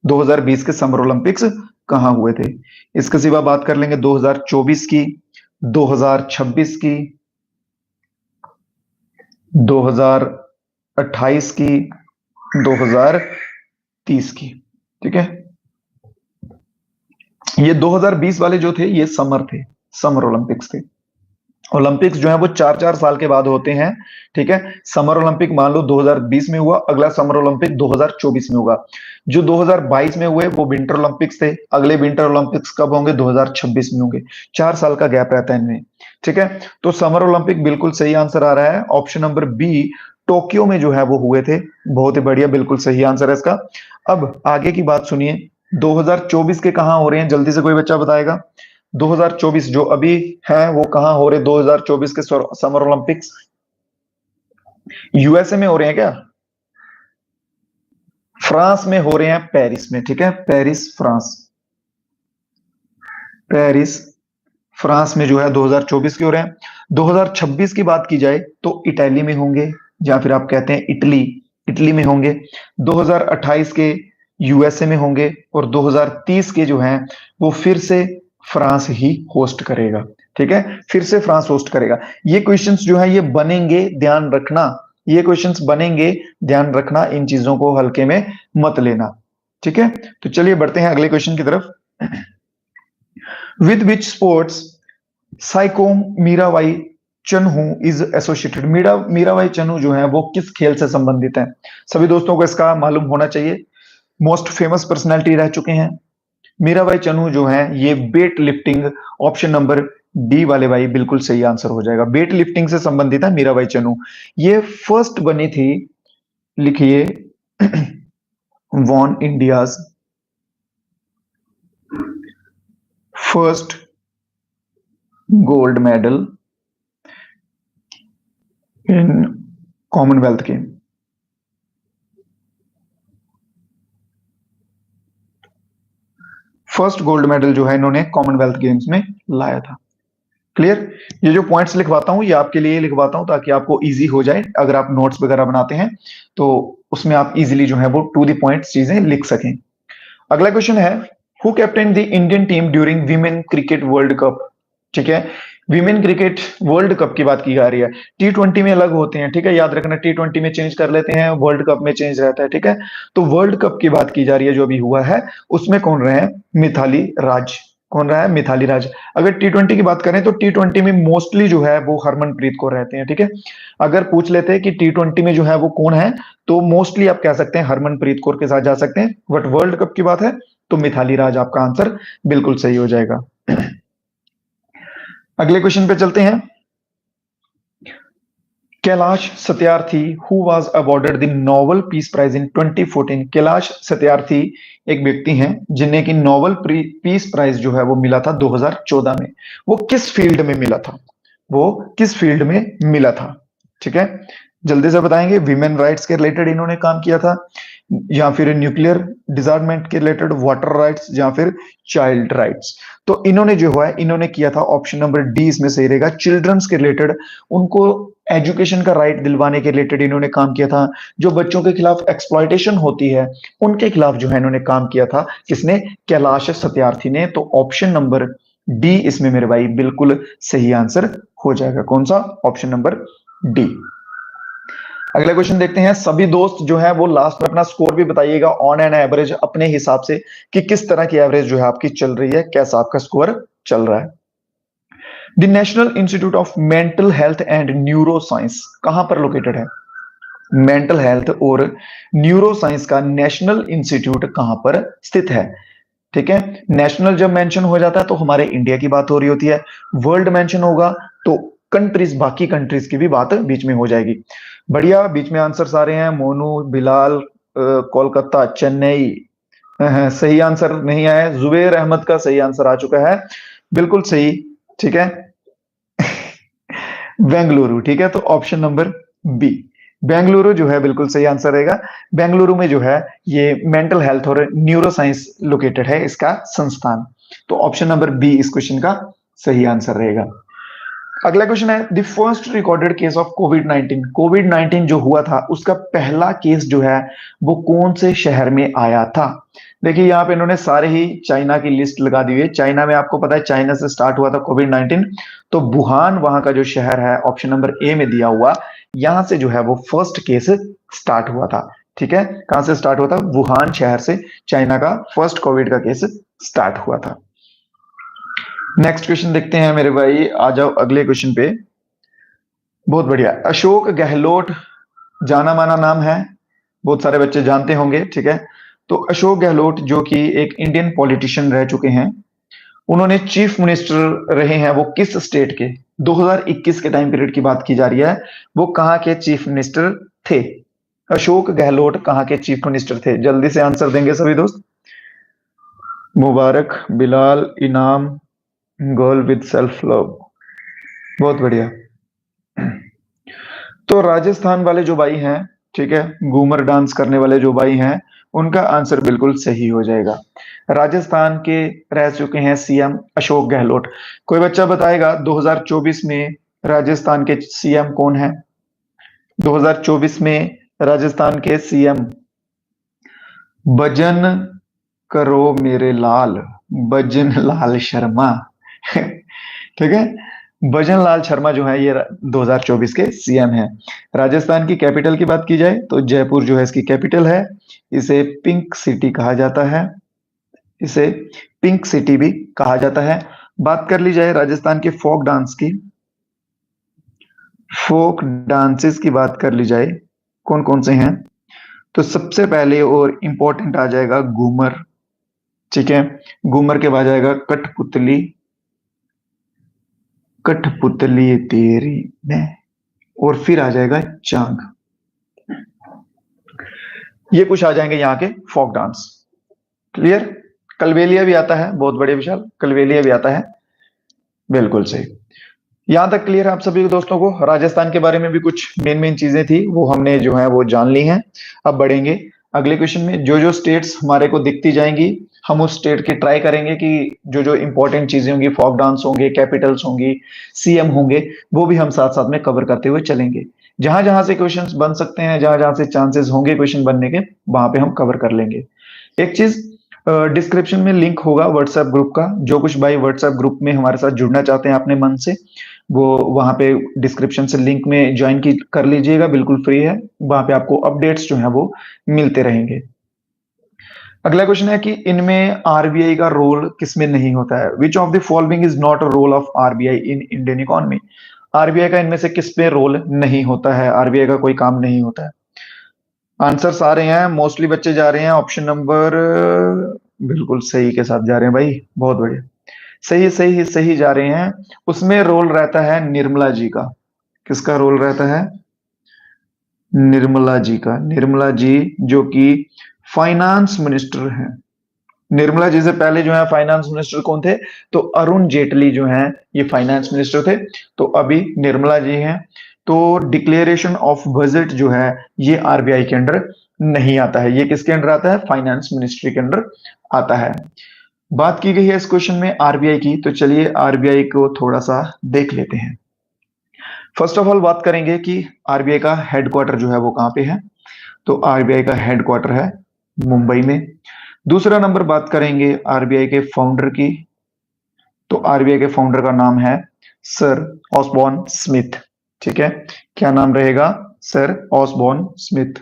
2020 के समर ओलंपिक्स कहां हुए थे? इसके सिवा बात कर लेंगे 2024 की, 2026 की, 2028 की, 2030 की। ठीक है। ये 2020 वाले जो थे ये समर थे, समर ओलंपिक्स थे। ओलंपिक्स जो है वो 4-4 साल के बाद होते हैं। ठीक है। समर ओलंपिक मान लो 2020 में हुआ, अगला समर ओलंपिक 2024 में होगा। जो 2022 में हुए वो विंटर ओलंपिक्स थे, अगले विंटर ओलंपिक्स कब होंगे? 2026 में होंगे। 4 साल का गैप रहता है इनमें। ठीक है। तो समर ओलंपिक बिल्कुल सही आंसर आ रहा है, ऑप्शन नंबर बी, टोक्यो में जो है वो हुए थे। बहुत ही बढ़िया, बिल्कुल सही आंसर है इसका। अब आगे की बात सुनिए, 2024 के कहाँ हो रहे हैं? जल्दी से कोई बच्चा बताएगा। 2024 जो अभी है वो कहां हो रहे? 2024 के समर ओलंपिक्स यूएसए में हो रहे हैं क्या? फ्रांस में हो रहे हैं, पेरिस में। ठीक है, पेरिस फ्रांस, पेरिस फ्रांस में जो है 2024 के हो रहे हैं। 2026 की बात की जाए तो इटली में होंगे, या फिर आप कहते हैं इटली, इटली में होंगे। 2028 के यूएसए में होंगे, और 2030 के जो हैं वो फिर से फ्रांस ही होस्ट करेगा। ठीक है, फिर से फ्रांस होस्ट करेगा। ये क्वेश्चंस जो है ये बनेंगे, ध्यान रखना। ये क्वेश्चंस बनेंगे, ध्यान रखना, इन चीजों को हल्के में मत लेना। ठीक है। तो चलिए बढ़ते हैं अगले क्वेश्चन की तरफ। With which sports Saikhom Mirabai Chanu is associated? Mirabai Chanu जो है वो किस खेल से संबंधित है? सभी दोस्तों को इसका मालूम होना चाहिए। मोस्ट फेमस पर्सनैलिटी रह चुके हैं। मीराबाई चन्हू जो है ये weight lifting, option number D वाले भाई बिल्कुल सही आंसर हो जाएगा। वेट लिफ्टिंग से संबंधित है मीराबाई चन्हू। ये फर्स्ट बनी थी, लिखिए, won India's first gold medal in Commonwealth game. First gold medal जो है इन्होंने कॉमनवेल्थ गेम्स में लाया था। क्लियर? ये जो पॉइंट्स लिखवाता हूं ये आपके लिए लिखवाता हूं ताकि आपको इजी हो जाए। अगर आप नोट्स वगैरह बनाते हैं तो उसमें आप इजीली जो है वो टू द पॉइंट चीजें लिख सकें। अगला क्वेश्चन है, who captain the Indian team during women cricket world cup? ठीक है, वीमेन क्रिकेट वर्ल्ड कप की बात की जा रही है। T20 में अलग होते हैं, ठीक है, याद रखना। T20 में चेंज कर लेते हैं, वर्ल्ड कप में चेंज रहता है। ठीक है। तो वर्ल्ड कप की बात की जा रही है जो अभी हुआ है, उसमें कौन रहे हैं? मिथाली राज। कौन रहा है? मिथाली राज। अगर T20 की बात करें तो T20 में मोस्टली जो है वो हरमनप्रीत कौर रहते हैं। ठीक है। अगर पूछ लेते हैं कि T20 में जो है वो कौन है, तो मोस्टली आप कह सकते हैं हरमनप्रीत कौर के साथ जा सकते हैं। बट वर्ल्ड कप की बात है तो मिथाली राज आपका आंसर बिल्कुल सही हो जाएगा। अगले क्वेश्चन पे चलते हैं। Kailash Satyarthi who was awarded the Nobel peace prize in 2014। Kailash Satyarthi एक व्यक्ति हैं जिन्हें की नोबेल पीस प्राइज जो है वो मिला था 2014 में। वो किस फील्ड में मिला था? वो किस फील्ड में मिला था? ठीक है, जल्दी से बताएंगे। विमेन राइट्स के रिलेटेड इन्होंने काम किया था, या फिर न्यूक्लियर डिजार्मेंट के रिलेटेड, वाटर राइट्स, या फिर चाइल्ड राइट्स। तो इन्होंने जो है इन्होंने किया था ऑप्शन नंबर डी इसमें सही रहेगा, चिल्ड्रंस के रिलेटेड, उनको एजुकेशन का राइट दिलवाने के रिलेटेड इन्होंने काम किया था। जो बच्चों के खिलाफ एक्सप्लॉयटेशन होती है उनके खिलाफ जो है इन्होंने काम किया था। किसने? कैलाश सत्यार्थी ने। तो ऑप्शन नंबर डी इसमें मेरे भाई बिल्कुल सही आंसर हो जाएगा। कौन सा? Option number D. अगला क्वेश्चन देखते हैं। सभी दोस्त जो है वो लास्ट में अपना स्कोर भी बताइएगा ऑन एन एवरेज अपने हिसाब से कि किस तरह की एवरेज जो है आपकी चल रही है, कैसा आपका स्कोर चल रहा है। The national institute of mental health and neuro science कहां पर लोकेटेड है? मेंटल हेल्थ और न्यूरो साइंस का नेशनल इंस्टीट्यूट कहां पर स्थित है? ठीक है, नेशनल जब मेंशन हो जाता है तो हमारे इंडिया की बात हो रही होती है, वर्ल्ड मेंशन होगा तो कंट्रीज, बाकी कंट्रीज की भी बात बीच में हो जाएगी। बढ़िया, बीच में आंसर्स आ रहे हैं। मोनू, बिलाल, कोलकाता, चेन्नई। सही आंसर नहीं आया। जुबेर अहमद का सही आंसर आ चुका है, बिल्कुल सही। ठीक है, बेंगलुरु। ठीक है, तो ऑप्शन नंबर बी बेंगलुरु जो है बिल्कुल सही आंसर रहेगा। बेंगलुरु में जो है ये मेंटल हेल्थ और न्यूरो साइंस लोकेटेड है, इसका संस्थान। तो ऑप्शन नंबर बी इस क्वेश्चन का सही आंसर रहेगा। अगला क्वेश्चन है, the first recorded case of कोविड-19। कोविड-19 जो हुआ था उसका पहला केस जो है वो कौन से शहर में आया था? देखिए यहाँ पे इन्होंने सारे ही चाइना की लिस्ट लगा दी है। चाइना में आपको पता है चाइना से स्टार्ट हुआ था कोविड-19, तो वुहान वहां का जो शहर है ऑप्शन नंबर ए में दिया हुआ, यहां से जो है वो फर्स्ट केस स्टार्ट हुआ था। ठीक है, कहां से स्टार्ट हुआ था? वुहान शहर से चाइना का फर्स्ट कोविड का केस स्टार्ट हुआ था। नेक्स्ट क्वेश्चन देखते हैं मेरे भाई, आ जाओ अगले क्वेश्चन पे। बहुत बढ़िया। अशोक गहलोत जाना माना नाम है, बहुत सारे बच्चे जानते होंगे। ठीक है, तो अशोक गहलोत जो कि एक इंडियन पॉलिटिशियन रह चुके हैं, उन्होंने चीफ मिनिस्टर रहे हैं वो किस स्टेट के? 2021 के टाइम पीरियड की बात की जा रही है, वो कहां के चीफ मिनिस्टर थे? अशोक गहलोत कहां के चीफ मिनिस्टर थे? जल्दी से आंसर देंगे सभी दोस्त। मुबारक, बिलाल, इनाम, गर्ल विद सेल्फ लव। बहुत बढ़िया। तो राजस्थान वाले जो भाई हैं, ठीक है, घूमर डांस करने वाले जो भाई हैं, उनका आंसर बिल्कुल सही हो जाएगा। राजस्थान के रह चुके हैं सीएम अशोक गहलोत। कोई बच्चा बताएगा 2024 में राजस्थान के सीएम कौन है? 2024 में राजस्थान के सीएम, भजन करो मेरे लाल, भजन लाल शर्मा। ठीक है, भजन लाल शर्मा जो है ये 2024 के सीएम हैं। राजस्थान की कैपिटल की बात की जाए तो जयपुर जो है इसकी कैपिटल है। इसे पिंक सिटी कहा जाता है, इसे पिंक सिटी भी कहा जाता है। बात कर ली जाए राजस्थान के फोक डांस की, फोक डांसेस की बात कर ली जाए कौन कौन से हैं, तो सबसे पहले और इंपॉर्टेंट आ जाएगा घूमर। ठीक है, घूमर के बाद आएगा कठपुतली, कठपुतली तेरी मैं, और फिर आ जाएगा चांग। ये कुछ आ जाएंगे यहाँ के फोक डांस। क्लियर? कलबेलिया भी आता है, बहुत बड़े विशाल, कलबेलिया भी आता है, बिल्कुल सही। यहां तक क्लियर है आप सभी दोस्तों को? राजस्थान के बारे में भी कुछ मेन मेन चीजें थी वो हमने जो है वो जान ली हैं। अब बढ़ेंगे अगले क्वेश्चन में। जो जो स्टेट्स हमारे को दिखती जाएंगी हम उस स्टेट की ट्राई करेंगे कि जो जो इंपॉर्टेंट चीजें होंगी, फोक डांस होंगे, कैपिटल्स होंगी, सीएम होंगे, वो भी हम साथ साथ में कवर करते हुए चलेंगे। जहां जहां से क्वेश्चंस बन सकते हैं, जहां जहां से चांसेस होंगे क्वेश्चन बनने के, वहां पे हम कवर कर लेंगे। एक चीज, डिस्क्रिप्शन में लिंक होगा व्हाट्सएप ग्रुप का। जो कुछ भाई व्हाट्सएप ग्रुप में हमारे साथ जुड़ना चाहते हैं अपने मन से, वो वहां पे डिस्क्रिप्शन से लिंक में ज्वाइन की कर लीजिएगा, बिल्कुल फ्री है। वहां पे आपको अपडेट्स जो है वो मिलते रहेंगे। अगला क्वेश्चन है कि इनमें आरबीआई का रोल किसमें नहीं होता है? Which of the following is not a role of RBI in Indian economy? RBI का इनमें से किस पे रोल नहीं होता है? आरबीआई का कोई काम नहीं होता है। आंसर्स आ रहे हैं, मोस्टली बच्चे जा रहे हैं ऑप्शन नंबर बिल्कुल सही के साथ जा रहे हैं भाई, बहुत बढ़िया, सही सही सही जा रहे हैं। उसमें रोल रहता है निर्मला जी का। किसका रोल रहता है? निर्मला जी का, निर्मला जी जो कि फाइनेंस मिनिस्टर हैं। निर्मला जी से पहले जो है फाइनेंस मिनिस्टर कौन थे? तो अरुण जेटली जो हैं ये फाइनेंस मिनिस्टर थे। तो अभी निर्मला जी हैं। तो डिक्लेरेशन ऑफ बजट जो है ये आरबीआई के अंडर नहीं आता है, ये किसके अंडर आता है? फाइनेंस मिनिस्ट्री के अंडर आता है। बात की गई है इस क्वेश्चन में आरबीआई की, तो चलिए आरबीआई को थोड़ा सा देख लेते हैं। फर्स्ट ऑफ ऑल बात करेंगे कि आरबीआई का हेडक्वार्टर जो है वो कहाँ पे है? तो आरबीआई का हेडक्वार्टर है मुंबई में। दूसरा नंबर बात करेंगे आरबीआई के फाउंडर की। तो आरबीआई के फाउंडर का नाम है सर ऑसबॉर्न स्मिथ। ठीक है, क्या नाम रहेगा? Sir Osborne Smith.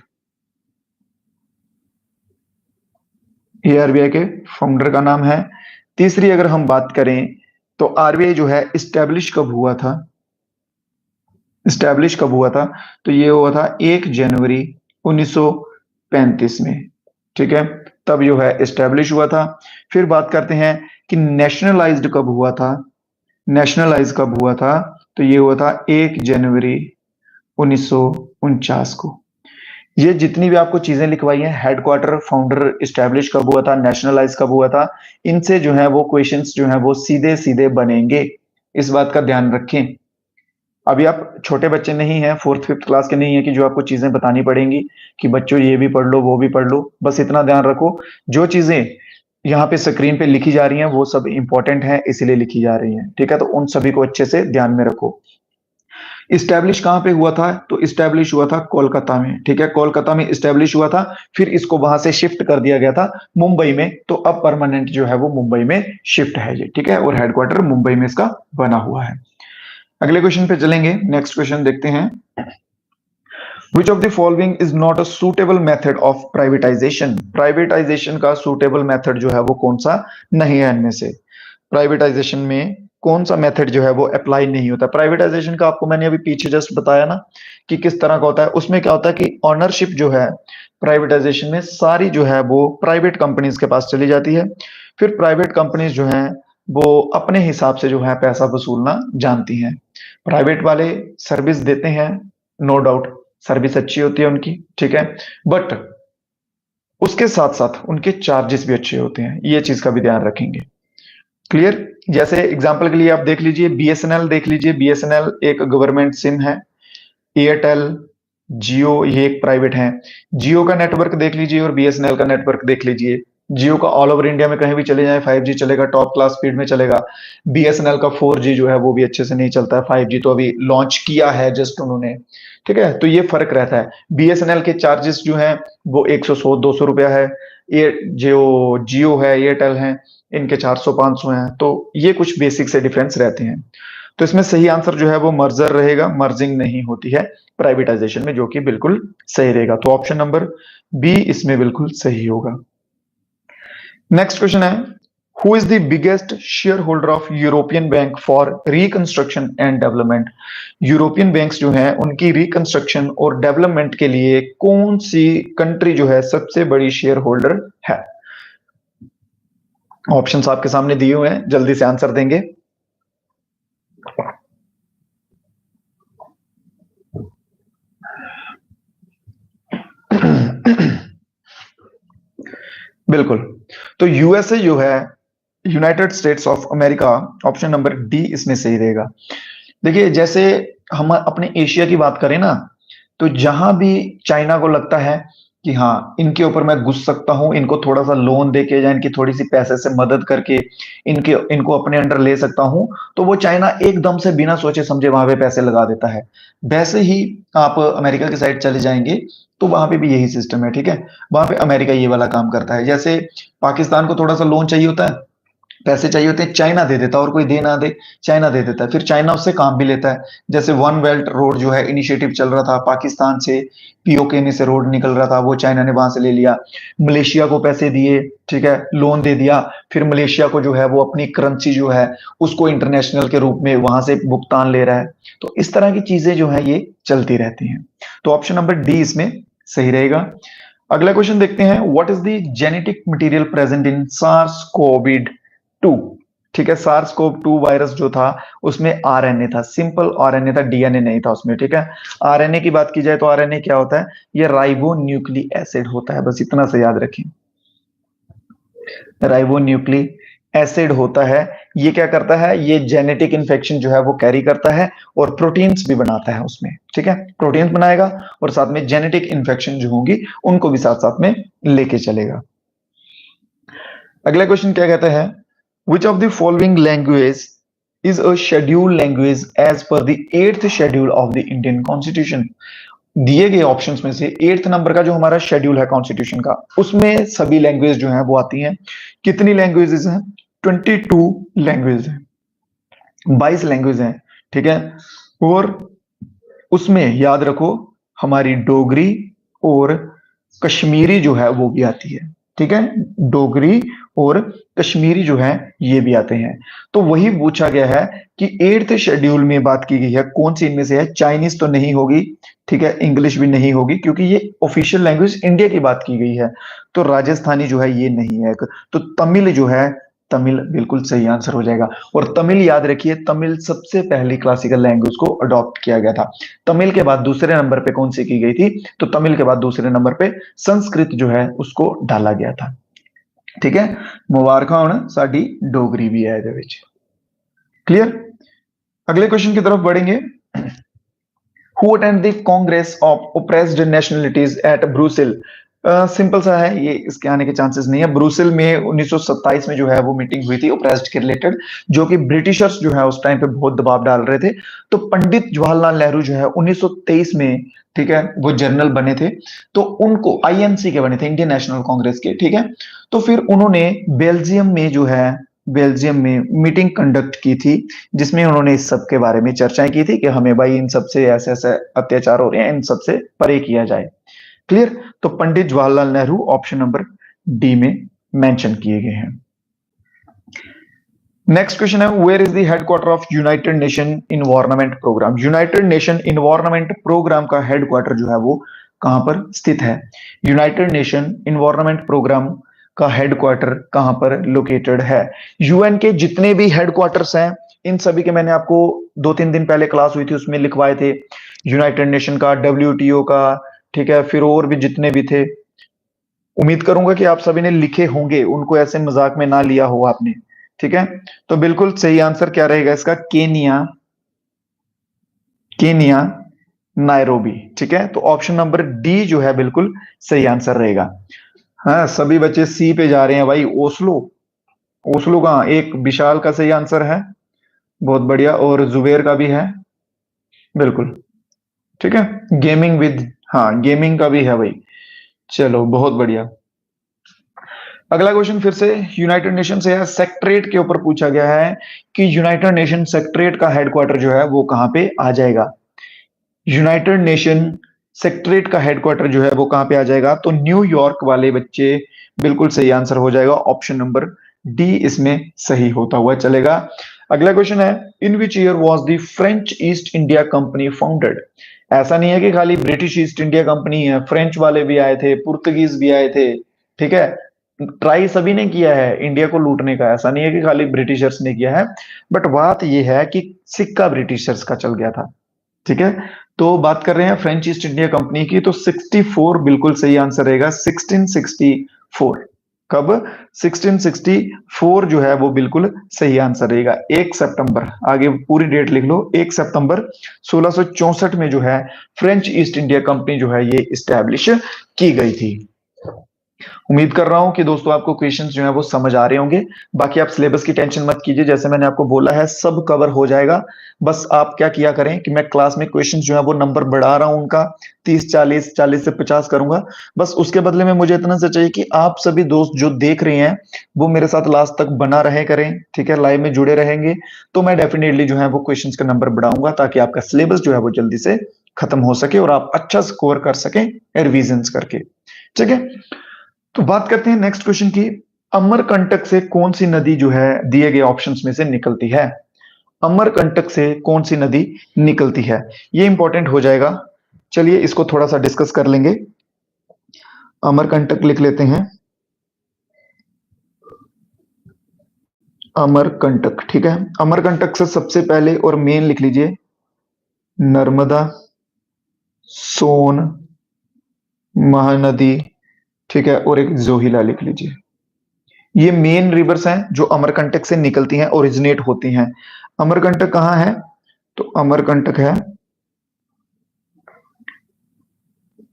ये आरबीआई के फाउंडर का नाम है। तीसरी अगर हम बात करें तो आरबीआई जो है इस्टेब्लिश कब हुआ था? इस्टेब्लिश कब हुआ था? तो ये हुआ था 1 जनवरी 1935 में। ठीक है, तब जो है इस्टेब्लिश हुआ था। फिर बात करते हैं कि नेशनलाइज्ड कब हुआ था? नेशनलाइज कब हुआ था? तो ये हुआ था 1 जनवरी 1949 को। ये जितनी भी आपको चीजें लिखवाई हैं, हेडक्वार्टर, फाउंडर, इस्टेब्लिश कब हुआ था, नेशनलाइज कब हुआ था, इनसे जो है वो क्वेश्चंस जो है वो सीधे सीधे बनेंगे। इस बात का ध्यान रखें। अभी आप छोटे बच्चे नहीं हैं, फोर्थ फिफ्थ क्लास के नहीं है कि जो आपको चीजें बतानी पड़ेंगी कि बच्चों ये भी पढ़ लो वो भी पढ़ लो। बस इतना ध्यान रखो, जो चीजें यहाँ पे स्क्रीन पे लिखी जा रही हैं वो सब इंपॉर्टेंट हैं, इसलिए लिखी जा रही हैं। ठीक है, तो उन सभी को अच्छे से ध्यान में रखो। इस्टेब्लिश कहाँ पे हुआ था? तो इस्टेब्लिश हुआ था कोलकाता में। ठीक है, कोलकाता में इस्टेब्लिश हुआ था। फिर इसको वहां से शिफ्ट कर दिया गया था मुंबई में। तो अब परमानेंट जो है वो मुंबई में शिफ्ट है ये। ठीक है, और हेडक्वार्टर मुंबई में इसका बना हुआ है। अगले क्वेश्चन पे चलेंगे। नेक्स्ट क्वेश्चन देखते हैं। Which of the following is not a suitable method of privatization? Privatisation का सुटेबल मेथड जो है वो कौन सा नहीं है इनमें से? प्राइवेटाइजेशन में कौन सा मेथड जो है वो अप्लाई नहीं होता? प्राइवेटाइजेशन का आपको मैंने अभी पीछे जस्ट बताया ना कि किस तरह का होता है। उसमें क्या होता है कि ऑनरशिप जो है प्राइवेटाइजेशन में सारी जो है वो प्राइवेट कंपनीज के पास चली जाती है। फिर प्राइवेट कंपनीज जो है वो अपने हिसाब से जो है पैसा वसूलना जानती हैं। प्राइवेट वाले सर्विस देते हैं, नो डाउट सर्विस अच्छी होती है उनकी। ठीक है, बट उसके साथ साथ उनके चार्जेस भी अच्छे होते हैं, ये चीज का भी ध्यान रखेंगे। क्लियर? जैसे एग्जांपल के लिए आप देख लीजिए बीएसएनएल, देख लीजिए बीएसएनएल एक गवर्नमेंट सिम है। एयरटेल, जियो ये एक प्राइवेट है। जियो का नेटवर्क देख लीजिए और बीएसएनएल का नेटवर्क देख लीजिए। जियो का ऑल ओवर इंडिया में कहीं भी चले जाए 5G चलेगा, टॉप क्लास स्पीड में चलेगा। बीएसएनएल का 4G जो है वो भी अच्छे से नहीं चलता है। 5G तो अभी लॉन्च किया है जस्ट उन्होंने। ठीक है, तो ये फर्क रहता है। बीएसएनएल के चार्जेस जो हैं वो 100-200 रुपया है। ये जो जियो है, एयरटेल है, इनके 400-500 हैं। तो ये कुछ बेसिक से डिफरेंस रहते हैं। तो इसमें सही आंसर जो है वो मर्जर रहेगा, मर्जिंग नहीं होती है प्राइवेटाइजेशन में, जो कि बिल्कुल सही रहेगा। तो ऑप्शन नंबर बी इसमें बिल्कुल सही होगा। नेक्स्ट क्वेश्चन है, who is the biggest share holder of European bank for reconstruction and development? European banks जो हैं उनकी रिकंस्ट्रक्शन और डेवलपमेंट के लिए कौन सी कंट्री जो है सबसे बड़ी शेयर होल्डर है? ऑप्शंस आपके सामने दिए हुए हैं, जल्दी से आंसर देंगे। बिल्कुल, तो यूएसए जो है, United states of America, option number D इसमें सही रहेगा। देखिए जैसे हम अपने एशिया की बात करें ना, तो जहां भी चाइना को लगता है कि हाँ इनके ऊपर मैं घुस सकता हूं, इनको थोड़ा सा लोन देके या इनकी थोड़ी सी पैसे से मदद करके इनके इनको अपने अंडर ले सकता हूं, तो वो चाइना एकदम से बिना सोचे समझे वहां पे पैसे लगा देता है। वैसे ही आप अमेरिका की साइड चले जाएंगे तो वहां पे भी यही सिस्टम है। ठीक है, वहां पे अमेरिका ये वाला काम करता है। जैसे पाकिस्तान को थोड़ा सा लोन चाहिए होता है, पैसे चाहिए होते हैं, चाइना दे देता है, और कोई दे ना दे चाइना दे देता है। फिर चाइना उससे काम भी लेता है। जैसे वन बेल्ट रोड जो है इनिशिएटिव चल रहा था पाकिस्तान से, पीओके में से रोड निकल रहा था, वो चाइना ने वहां से ले लिया। मलेशिया को पैसे दिए, ठीक है, लोन दे दिया। फिर मलेशिया को जो है वो अपनी करेंसी जो है उसको इंटरनेशनल के रूप में वहां से भुगतान ले रहा है। तो इस तरह की चीजें जो है ये चलती रहती हैं। तो ऑप्शन नंबर डी इसमें सही रहेगा। अगला क्वेश्चन देखते हैं, what is the genetic material present in SARS COVID 2? ठीक है। सार्स कोव 2 वायरस जो था उसमें आरएनए था, सिंपल आरएनए था, डीएनए नहीं था उसमें, ठीक है। आरएनए की बात की जाए तो आरएनए क्या होता है, ये राइबो न्यूक्लिक एसिड होता है, बस इतना से याद रखें, राइबोन्यूक्लिक एसिड होता है। ये क्या करता है, ये जेनेटिक इन्फेक्शन जो है वो कैरी करता है और प्रोटीन्स भी बनाता है उसमें, ठीक है। प्रोटीन्स बनाएगा और साथ में जेनेटिक इन्फेक्शन जो होंगी उनको भी साथ साथ में लेके चलेगा। अगला क्वेश्चन क्या कहता है, which of the following language is a schedule language as per the 8th schedule of the Indian constitution. दिए गए ऑप्शंस में से 8th नंबर का जो हमारा शेड्यूल है कॉन्स्टिट्यूशन का, उसमें सभी लैंग्वेज जो है वो आती हैं। कितनी लैंग्वेजेस हैं, 22 लैंग्वेज है, 22 लैंग्वेज हैं, ठीक है। और उसमें याद रखो हमारी डोगरी और कश्मीरी जो है वो भी आती है, ठीक है। डोगरी और कश्मीरी जो है ये भी आते हैं। तो वही पूछा गया है कि 8th शेड्यूल में बात की गई है कौन सी इनमें से है। चाइनीज तो नहीं होगी, ठीक है, इंग्लिश भी नहीं होगी क्योंकि ये ऑफिशियल लैंग्वेज इंडिया की बात की गई है। तो राजस्थानी जो है ये नहीं है। तो तमिल जो है, तमिल बिल्कुल सही आंसर हो जाएगा। और तमिल याद रखिए, तमिल सबसे पहली क्लासिकल लैंग्वेज को अडॉप्ट किया गया था। तमिल के बाद दूसरे नंबर पे कौन सी की गई थी, तो तमिल के बाद दूसरे नंबर पे संस्कृत जो है उसको डाला गया था, ठीक है। मुबारका होना साडी डोगरी भी है ਇਹਦੇ ਵਿੱਚ। क्लियर। अगले क्वेश्चन की तरफ बढ़ेंगे। Who attend the congress of oppressed nationalities at Brussels. Simple सा है ये, इसके आने के चांसेस नहीं है। ब्रुसेल में 1927 में जो है वो मीटिंग हुई थी ओप्रेस्ड के रिलेटेड, जो कि ब्रिटिशर्स जो है उस टाइम पे बहुत दबाव डाल रहे थे। तो पंडित जवाहरलाल नेहरू जो है 1923 में, ठीक है, वो जनरल बने थे। तो उनको आईएनसी के बने थे, इंडियन नेशनल कांग्रेस के, ठीक है। तो फिर उन्होंने बेल्जियम में जो है, बेल्जियम में मीटिंग कंडक्ट की थी, जिसमें उन्होंने इस सब के बारे में चर्चाएं की थी कि हमें भाई इन सब से ऐसे ऐसे अत्याचार हो रहे हैं, इन सब से परे किया जाए। क्लियर। तो Pandit Jawaharlal Nehru option number D में मेंशन किए गए हैं। नेक्स्ट क्वेश्चन है, where is the headquarter of United Nation Environment Programme. United Nation Environment Programme का हेडक्वार्टर जो है वो कहां पर स्थित है। यूनाइटेड नेशन इन्वायरमेंट प्रोग्राम का हेडक्वार्टर कहां पर लोकेटेड है। यूएन के जितने भी हेडक्वार्टर्स हैं इन सभी के मैंने आपको 2-3 दिन पहले क्लास हुई थी उसमें लिखवाए थे। यूनाइटेड नेशन का, डब्ल्यूटीओ का, ठीक है, फिर और भी जितने भी थे, उम्मीद करूंगा कि आप सभी ने लिखे होंगे, उनको ऐसे मजाक में ना लिया हो आपने, ठीक है। तो बिल्कुल सही आंसर क्या रहेगा इसका, केनिया, केनिया नायरोबी, ठीक है। तो ऑप्शन नंबर डी जो है बिल्कुल सही आंसर रहेगा। हाँ, सभी बच्चे सी पे जा रहे हैं भाई। ओस्लो, ओस्लो कहाँ, एक विशाल का सही आंसर है, बहुत बढ़िया, और जुबेर का भी है, बिल्कुल, ठीक है। गेमिंग विद, हाँ गेमिंग का भी है भाई, चलो बहुत बढ़िया। अगला क्वेश्चन फिर से यूनाइटेड नेशन से है, सेक्रेटरीट के ऊपर पूछा गया है कि यूनाइटेड नेशन सेक्रेटरीट का हेडक्वार्टर जो है वो कहां पे आ जाएगा। यूनाइटेड नेशन सेक्रेटरीट का हेडक्वार्टर जो है वो कहां पे आ जाएगा, तो न्यूयॉर्क वाले बच्चे बिल्कुल सही आंसर हो जाएगा, ऑप्शन नंबर डी इसमें सही होता हुआ चलेगा। अगला क्वेश्चन है, in which year was the French East India company founded. ऐसा नहीं है कि खाली ब्रिटिश ईस्ट इंडिया कंपनी है, फ्रेंच वाले भी आए थे, पुर्तगीज भी आए थे, ठीक है। ट्राई सभी ने किया है इंडिया को लूटने का, ऐसा नहीं है कि खाली ब्रिटिशर्स ने किया है। बट बात यह है कि सिक्का ब्रिटिशर्स का चल गया था, ठीक है। तो बात कर रहे हैं फ्रेंच ईस्ट इंडिया कंपनी की, तो 64 बिल्कुल सही आंसर रहेगा, 1664। कब, 1664 जो है वो बिल्कुल सही आंसर रहेगा। 1 सितंबर, आगे पूरी डेट लिख लो, 1 सितंबर 1664 में जो है फ्रेंच ईस्ट इंडिया कंपनी जो है ये इस्टेब्लिश की गई थी। उम्मीद कर रहा हूं कि दोस्तों आपको क्वेश्चंस जो है वो समझ आ रहे होंगे। बाकी आप सिलेबस की टेंशन मत कीजिए, जैसे मैंने आपको बोला है सब कवर हो जाएगा। बस आप क्या किया करें कि मैं क्लास में क्वेश्चंस जो है वो नंबर बढ़ा रहा हूं उनका, 30 40 40 से 50 करूंगा। बस उसके बदले में मुझे इतना सा चाहिए कि आप सभी दोस्त जो देख रहे हैं वो मेरे साथ लास्ट तक बना रहे करें, ठीक है, लाइव में जुड़े रहेंगे तो मैं डेफिनेटली जो है वो क्वेश्चन का नंबर बढ़ाऊंगा, ताकि आपका सिलेबस जो है वो जल्दी से खत्म हो सके और आप अच्छा स्कोर कर सकें रिविजन करके, ठीक है। तो बात करते हैं नेक्स्ट क्वेश्चन की, अमरकंटक से कौन सी नदी जो है दिए गए ऑप्शंस में से निकलती है। अमरकंटक से कौन सी नदी निकलती है, ये इंपॉर्टेंट हो जाएगा। चलिए इसको थोड़ा सा डिस्कस कर लेंगे। अमरकंटक लिख लेते हैं, अमरकंटक, ठीक है। अमरकंटक से सबसे पहले और मेन लिख लीजिए नर्मदा, सोन, महानदी, ठीक है, और एक जोहिला लिख लीजिए। ये मेन रिवर्स हैं जो अमरकंटक से निकलती हैं, ओरिजिनेट होती हैं। अमरकंटक कहाँ है? तो अमरकंटक है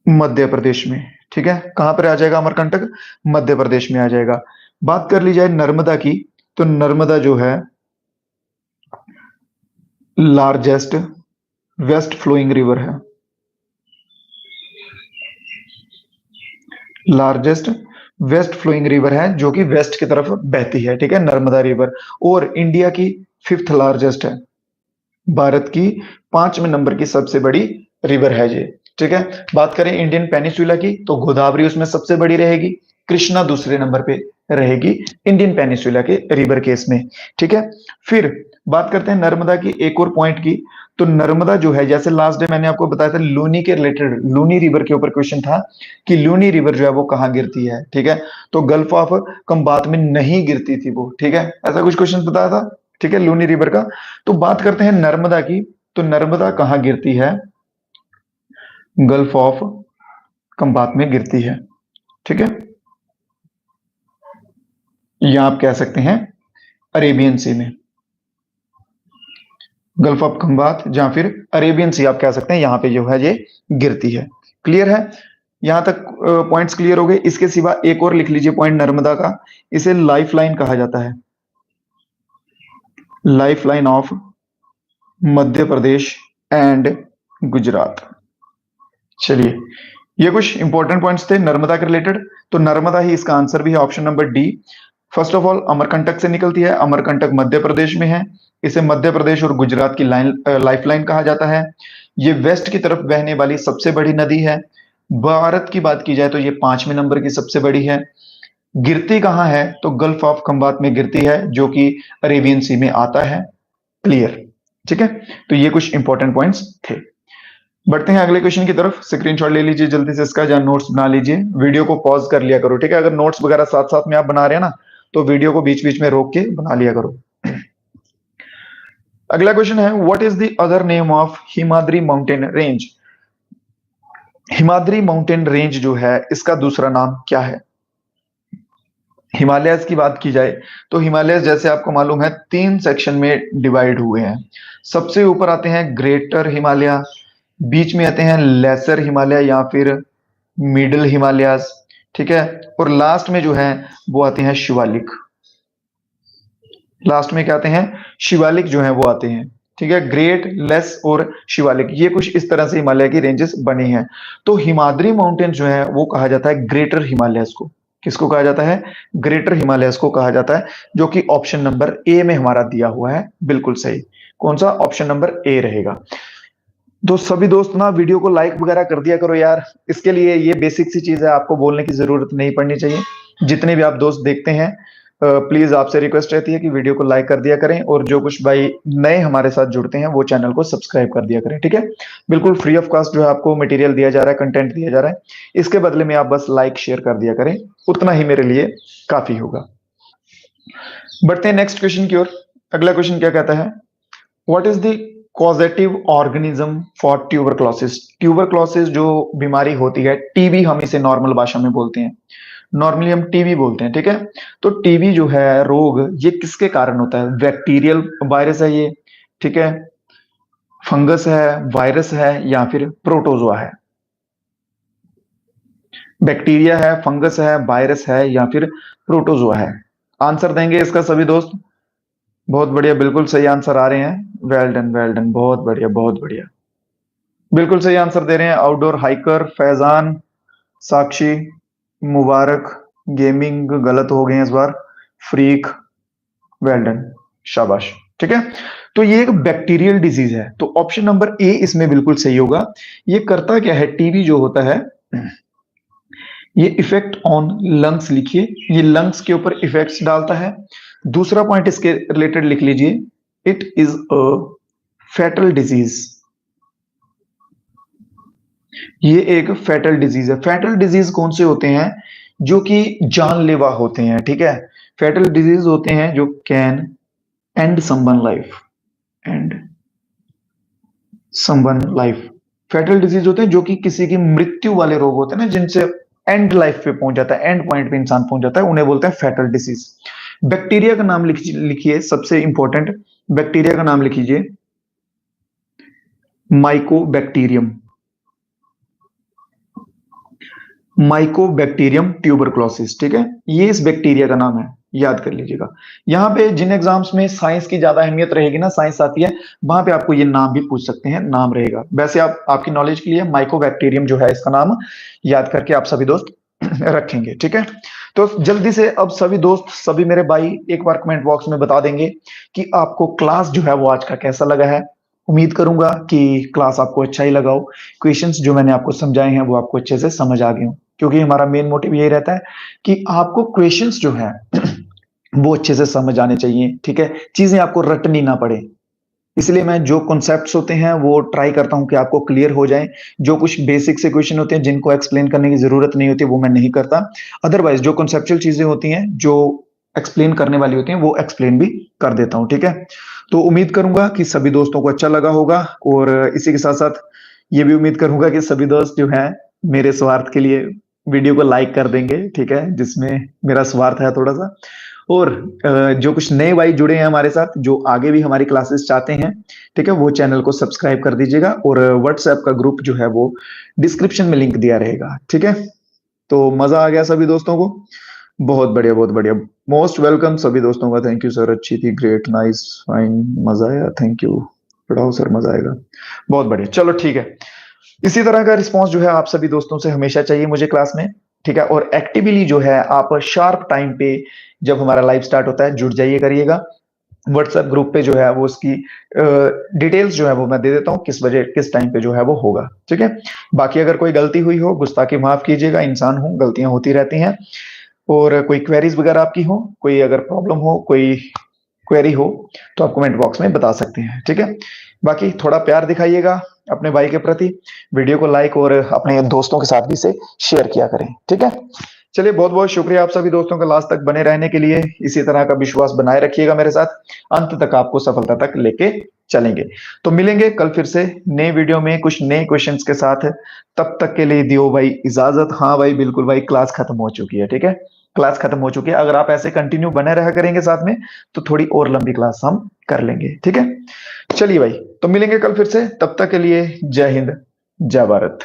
मध्य प्रदेश में, ठीक है। कहां पर आ जाएगा अमरकंटक? मध्य प्रदेश में आ जाएगा। बात कर ली जाए नर्मदा की, तो नर्मदा जो है लार्जेस्ट वेस्ट फ्लोइंग रिवर है, लार्जेस्ट वेस्ट फ्लोइंग रिवर है जो कि वेस्ट की तरफ बहती है, ठीक है, नर्मदा रिवर। और इंडिया की फिफ्थ लार्जेस्ट है, भारत की 5वें नंबर की सबसे बड़ी रिवर है ये, ठीक है। बात करें इंडियन पेनिसुला की, तो गोदावरी उसमें सबसे बड़ी रहेगी, कृष्णा दूसरे नंबर पे रहेगी इंडियन पेनिसुला के रिवर केस में, ठीक है। फिर बात करते हैं नर्मदा की एक और पॉइंट की। तो नर्मदा जो है, जैसे लास्ट डे मैंने आपको बताया था लूनी के रिलेटेड, लूनी रिवर के ऊपर क्वेश्चन था कि लूनी रिवर जो है वो कहाँ गिरती है, ठीक है। तो गल्फ ऑफ खंबात में नहीं गिरती थी वो, ठीक है, ऐसा कुछ क्वेश्चन बताया था, ठीक है, लूनी रिवर का। तो बात करते हैं नर्मदा की, तो नर्मदा कहां गिरती है? गल्फ ऑफ खंबात में गिरती है, ठीक है, या आप कह सकते हैं अरेबियन सी में, गल्फ ऑफ खंबात या फिर अरेबियन सी आप कह सकते हैं, यहां पे जो है ये गिरती है। क्लियर है? यहां तक पॉइंट्स क्लियर हो गए। इसके सिवा एक और लिख लीजिए पॉइंट नर्मदा का, इसे लाइफ लाइन कहा जाता है, life line of Madhya Pradesh and Gujarat. चलिए, ये कुछ इंपॉर्टेंट पॉइंट्स थे नर्मदा के रिलेटेड। तो नर्मदा ही इसका आंसर भी है, option number D. First of all Amarkantak से निकलती है, अमरकंटक मध्य प्रदेश में है, इसे मध्य प्रदेश और गुजरात की लाइन लाइफ लाइन कहा जाता है। ये वेस्ट की तरफ बहने वाली सबसे बड़ी नदी है। भारत की बात की जाए तो ये 5वें नंबर की सबसे बड़ी है। गिरती कहाँ है? तो गल्फ ऑफ खंबात में गिरती है जो कि अरेबियन सी में आता है। क्लियर? ठीक है, तो ये कुछ इंपॉर्टेंट पॉइंट्स थे। बढ़ते हैं अगले क्वेश्चन की तरफ। स्क्रीनशॉट ले लीजिए जल्दी से इसका, जहां नोट्स बना लीजिए, वीडियो को पॉज कर लिया करो, ठीक है। अगर नोट्स वगैरह साथ साथ में आप बना रहे हैं ना, तो वीडियो को बीच बीच में रोक के बना लिया करो। अगला क्वेश्चन है, what is the other name of Himadri mountain range? Himadri mountain range जो है इसका दूसरा नाम क्या है? हिमालयस की बात की जाए तो हिमालयस जैसे आपको मालूम है 3 सेक्शन में डिवाइड हुए हैं। सबसे ऊपर आते हैं ग्रेटर हिमालय, बीच में आते हैं लेसर हिमालय या फिर मिडिल हिमालयस, ठीक है, और लास्ट में जो है वो आते हैं शिवालिक। लास्ट में क्या आते हैं? शिवालिक जो है वो आते हैं, ठीक है। ग्रेट, लेस और शिवालिक, ये कुछ इस तरह से हिमालय की रेंजेस बनी हैं। तो हिमाद्री माउंटेन जो है वो कहा जाता है ग्रेटर हिमालयस को। किसको कहा जाता है? ग्रेटर हिमालयस को कहा जाता है, जो कि ऑप्शन नंबर ए में हमारा दिया हुआ है, बिल्कुल सही। कौन सा? ऑप्शन नंबर ए रहेगा। तो सभी दोस्त ना वीडियो को लाइक वगैरह कर दिया करो यार, इसके लिए ये बेसिक सी चीज है, आपको बोलने की जरूरत नहीं पड़नी चाहिए। जितने भी आप दोस्त देखते हैं प्लीज आपसे रिक्वेस्ट रहती है कि वीडियो को लाइक कर दिया करें, और जो कुछ भाई नए हमारे साथ जुड़ते हैं वो चैनल को सब्सक्राइब कर दिया करें, ठीक है। बिल्कुल फ्री ऑफ कॉस्ट जो है आपको मटेरियल दिया जा रहा है, कंटेंट दिया जा रहा है, इसके बदले में आप बस लाइक शेयर कर दिया करें, उतना ही मेरे लिए काफी होगा। बढ़ते हैं नेक्स्ट क्वेश्चन की ओर। अगला क्वेश्चन क्या कहता है, what is the causative organism for tuberculosis? Tuberculosis जो बीमारी होती है, टीबी हम इसे नॉर्मल भाषा में बोलते हैं, नॉर्मली हम टीबी बोलते हैं, ठीक है। तो टीबी जो है रोग, ये किसके कारण होता है? बैक्टीरियल वायरस है ये, ठीक है, फंगस है, वायरस है, या फिर प्रोटोजोआ है? बैक्टीरिया है, फंगस है, वायरस है, या फिर प्रोटोजोआ है? आंसर देंगे इसका सभी दोस्त? बहुत बढ़िया, बिल्कुल सही आंसर आ रहे हैं। वेल डन, वेल डन, बहुत बढ़िया, बहुत बढ़िया, बिल्कुल सही आंसर दे रहे हैं। आउटडोर हाइकर, फैजान, साक्षी, मुबारक, गेमिंग गलत हो गए हैं इस बार, फ्रीक, वेल डन, शाबाश, ठीक है। तो ये एक बैक्टीरियल डिजीज है, तो ऑप्शन नंबर ए इसमें बिल्कुल सही होगा। ये करता क्या है? टीबी जो होता है ये इफेक्ट ऑन लंग्स, लिखिए, ये लंग्स के ऊपर इफेक्ट्स डालता है। दूसरा पॉइंट इसके रिलेटेड लिख लीजिए, it is a fatal disease. ये एक फैटल डिजीज है। फैटल डिजीज कौन से होते हैं? जो कि जानलेवा होते हैं, ठीक है। फैटल डिजीज होते हैं जो can and someone life, and someone life. Fatal disease होते हैं जो कि किसी की मृत्यु वाले रोग होते हैं ना, जिनसे एंड लाइफ पे पहुंच जाता है, एंड पॉइंट पे इंसान पहुंच जाता है, उन्हें बोलते हैं फैटल डिजीज। बैक्टीरिया का नाम लिखिए, सबसे इंपॉर्टेंट बैक्टीरिया का नाम लिखिए, माइकोबैक्टीरियम, माइकोबैक्टीरियम ट्यूबरक्लोसिस। ठीक है, ये इस बैक्टीरिया का नाम है, याद कर लीजिएगा। यहाँ पे जिन एग्जाम्स में साइंस की ज्यादा अहमियत रहेगी ना, साइंस आती है, वहां पे आपको ये नाम भी पूछ सकते हैं, नाम रहेगा। वैसे आप आपकी नॉलेज के लिए माइकोबैक्टीरियम जो है इसका नाम याद करके आप सभी दोस्त रखेंगे। ठीक है, तो जल्दी से अब सभी दोस्त, सभी मेरे भाई एक बार कमेंट बॉक्स में बता देंगे कि आपको क्लास जो है वो आज का कैसा लगा है। उम्मीद करूंगा कि क्लास आपको अच्छा ही लगा हो, क्वेश्चंस जो मैंने आपको समझाए हैं वो आपको अच्छे से समझ आ गए हो, क्योंकि हमारा मेन मोटिव यही रहता है कि आपको क्वेश्चंस जो है वो अच्छे से समझ आने चाहिए। ठीक है, चीजें आपको रटनी ना पड़े, इसलिए मैं जो कॉन्सेप्ट्स होते हैं वो ट्राई करता हूं कि आपको क्लियर हो जाए। जो कुछ बेसिक से क्वेश्चन होते हैं जिनको एक्सप्लेन करने की जरूरत नहीं होती वो मैं नहीं करता, अदरवाइज जो कॉन्सेप्चुअल चीजें होती हैं जो एक्सप्लेन करने वाली होती हैं वो एक्सप्लेन भी कर देता हूं। ठीक है, तो उम्मीद करूंगा कि सभी दोस्तों को अच्छा लगा होगा, और इसी के साथ साथ ये भी उम्मीद करूंगा कि सभी दोस्त जो हैं मेरे स्वार्थ के लिए वीडियो को लाइक कर देंगे। ठीक है, जिसमें मेरा स्वार्थ है थोड़ा सा। और जो कुछ नए भाई जुड़े हैं हमारे साथ, जो आगे भी हमारी क्लासेस चाहते हैं, ठीक है, वो चैनल को सब्सक्राइब कर दीजिएगा, और व्हाट्सएप का ग्रुप जो है वो डिस्क्रिप्शन में लिंक दिया रहेगा। ठीक है, तो मजा आ गया सभी दोस्तों को, बहुत बढ़िया बहुत बढ़िया, मोस्ट वेलकम सभी दोस्तों का। थैंक यू सर, अच्छी थी, ग्रेट, नाइस, फाइन, मजा आया, थैंक यू, पढ़ाओ सर, मजा आएगा, बहुत बढ़िया। चलो ठीक है, इसी तरह का रिस्पॉन्स जो है आप सभी दोस्तों से हमेशा चाहिए मुझे क्लास में। ठीक है, और एक्टिवली जो है आप शार्प टाइम पे जब हमारा लाइव स्टार्ट होता है जुड़ जाइए करिएगा। व्हाट्सएप ग्रुप पे जो है वो उसकी डिटेल्स जो है वो मैं दे देता हूँ, किस बजे किस टाइम पे जो है वो होगा। ठीक है, बाकी अगर कोई गलती हुई हो, गुस्ताखी माफ कीजिएगा, इंसान हूँ, गलतियां होती रहती हैं। और कोई क्वेरीज वगैरह आपकी हो, कोई अगर प्रॉब्लम हो, कोई क्वेरी हो, तो आप कमेंट बॉक्स में बता सकते हैं। ठीक है, बाकी थोड़ा प्यार दिखाइएगा अपने भाई के प्रति, वीडियो को लाइक और अपने दोस्तों के साथ भी इसे शेयर किया करें। ठीक है, चलिए, बहुत बहुत शुक्रिया आप सभी दोस्तों का लास्ट तक बने रहने के लिए। इसी तरह का विश्वास बनाए रखिएगा मेरे साथ, अंत तक आपको सफलता तक लेके चलेंगे। तो मिलेंगे कल फिर से नए वीडियो में कुछ नए क्वेश्चंस के साथ। तब तक के लिए दियो भाई इजाजत। हाँ भाई, बिल्कुल भाई, क्लास खत्म हो चुकी है। ठीक है, क्लास खत्म हो चुकी है, अगर आप ऐसे कंटिन्यू बने रहा करेंगे साथ में तो थोड़ी और लंबी क्लास हम कर लेंगे। ठीक है, चलिए भाई, तो मिलेंगे कल फिर से, तब तक के लिए जय हिंद, जय भारत।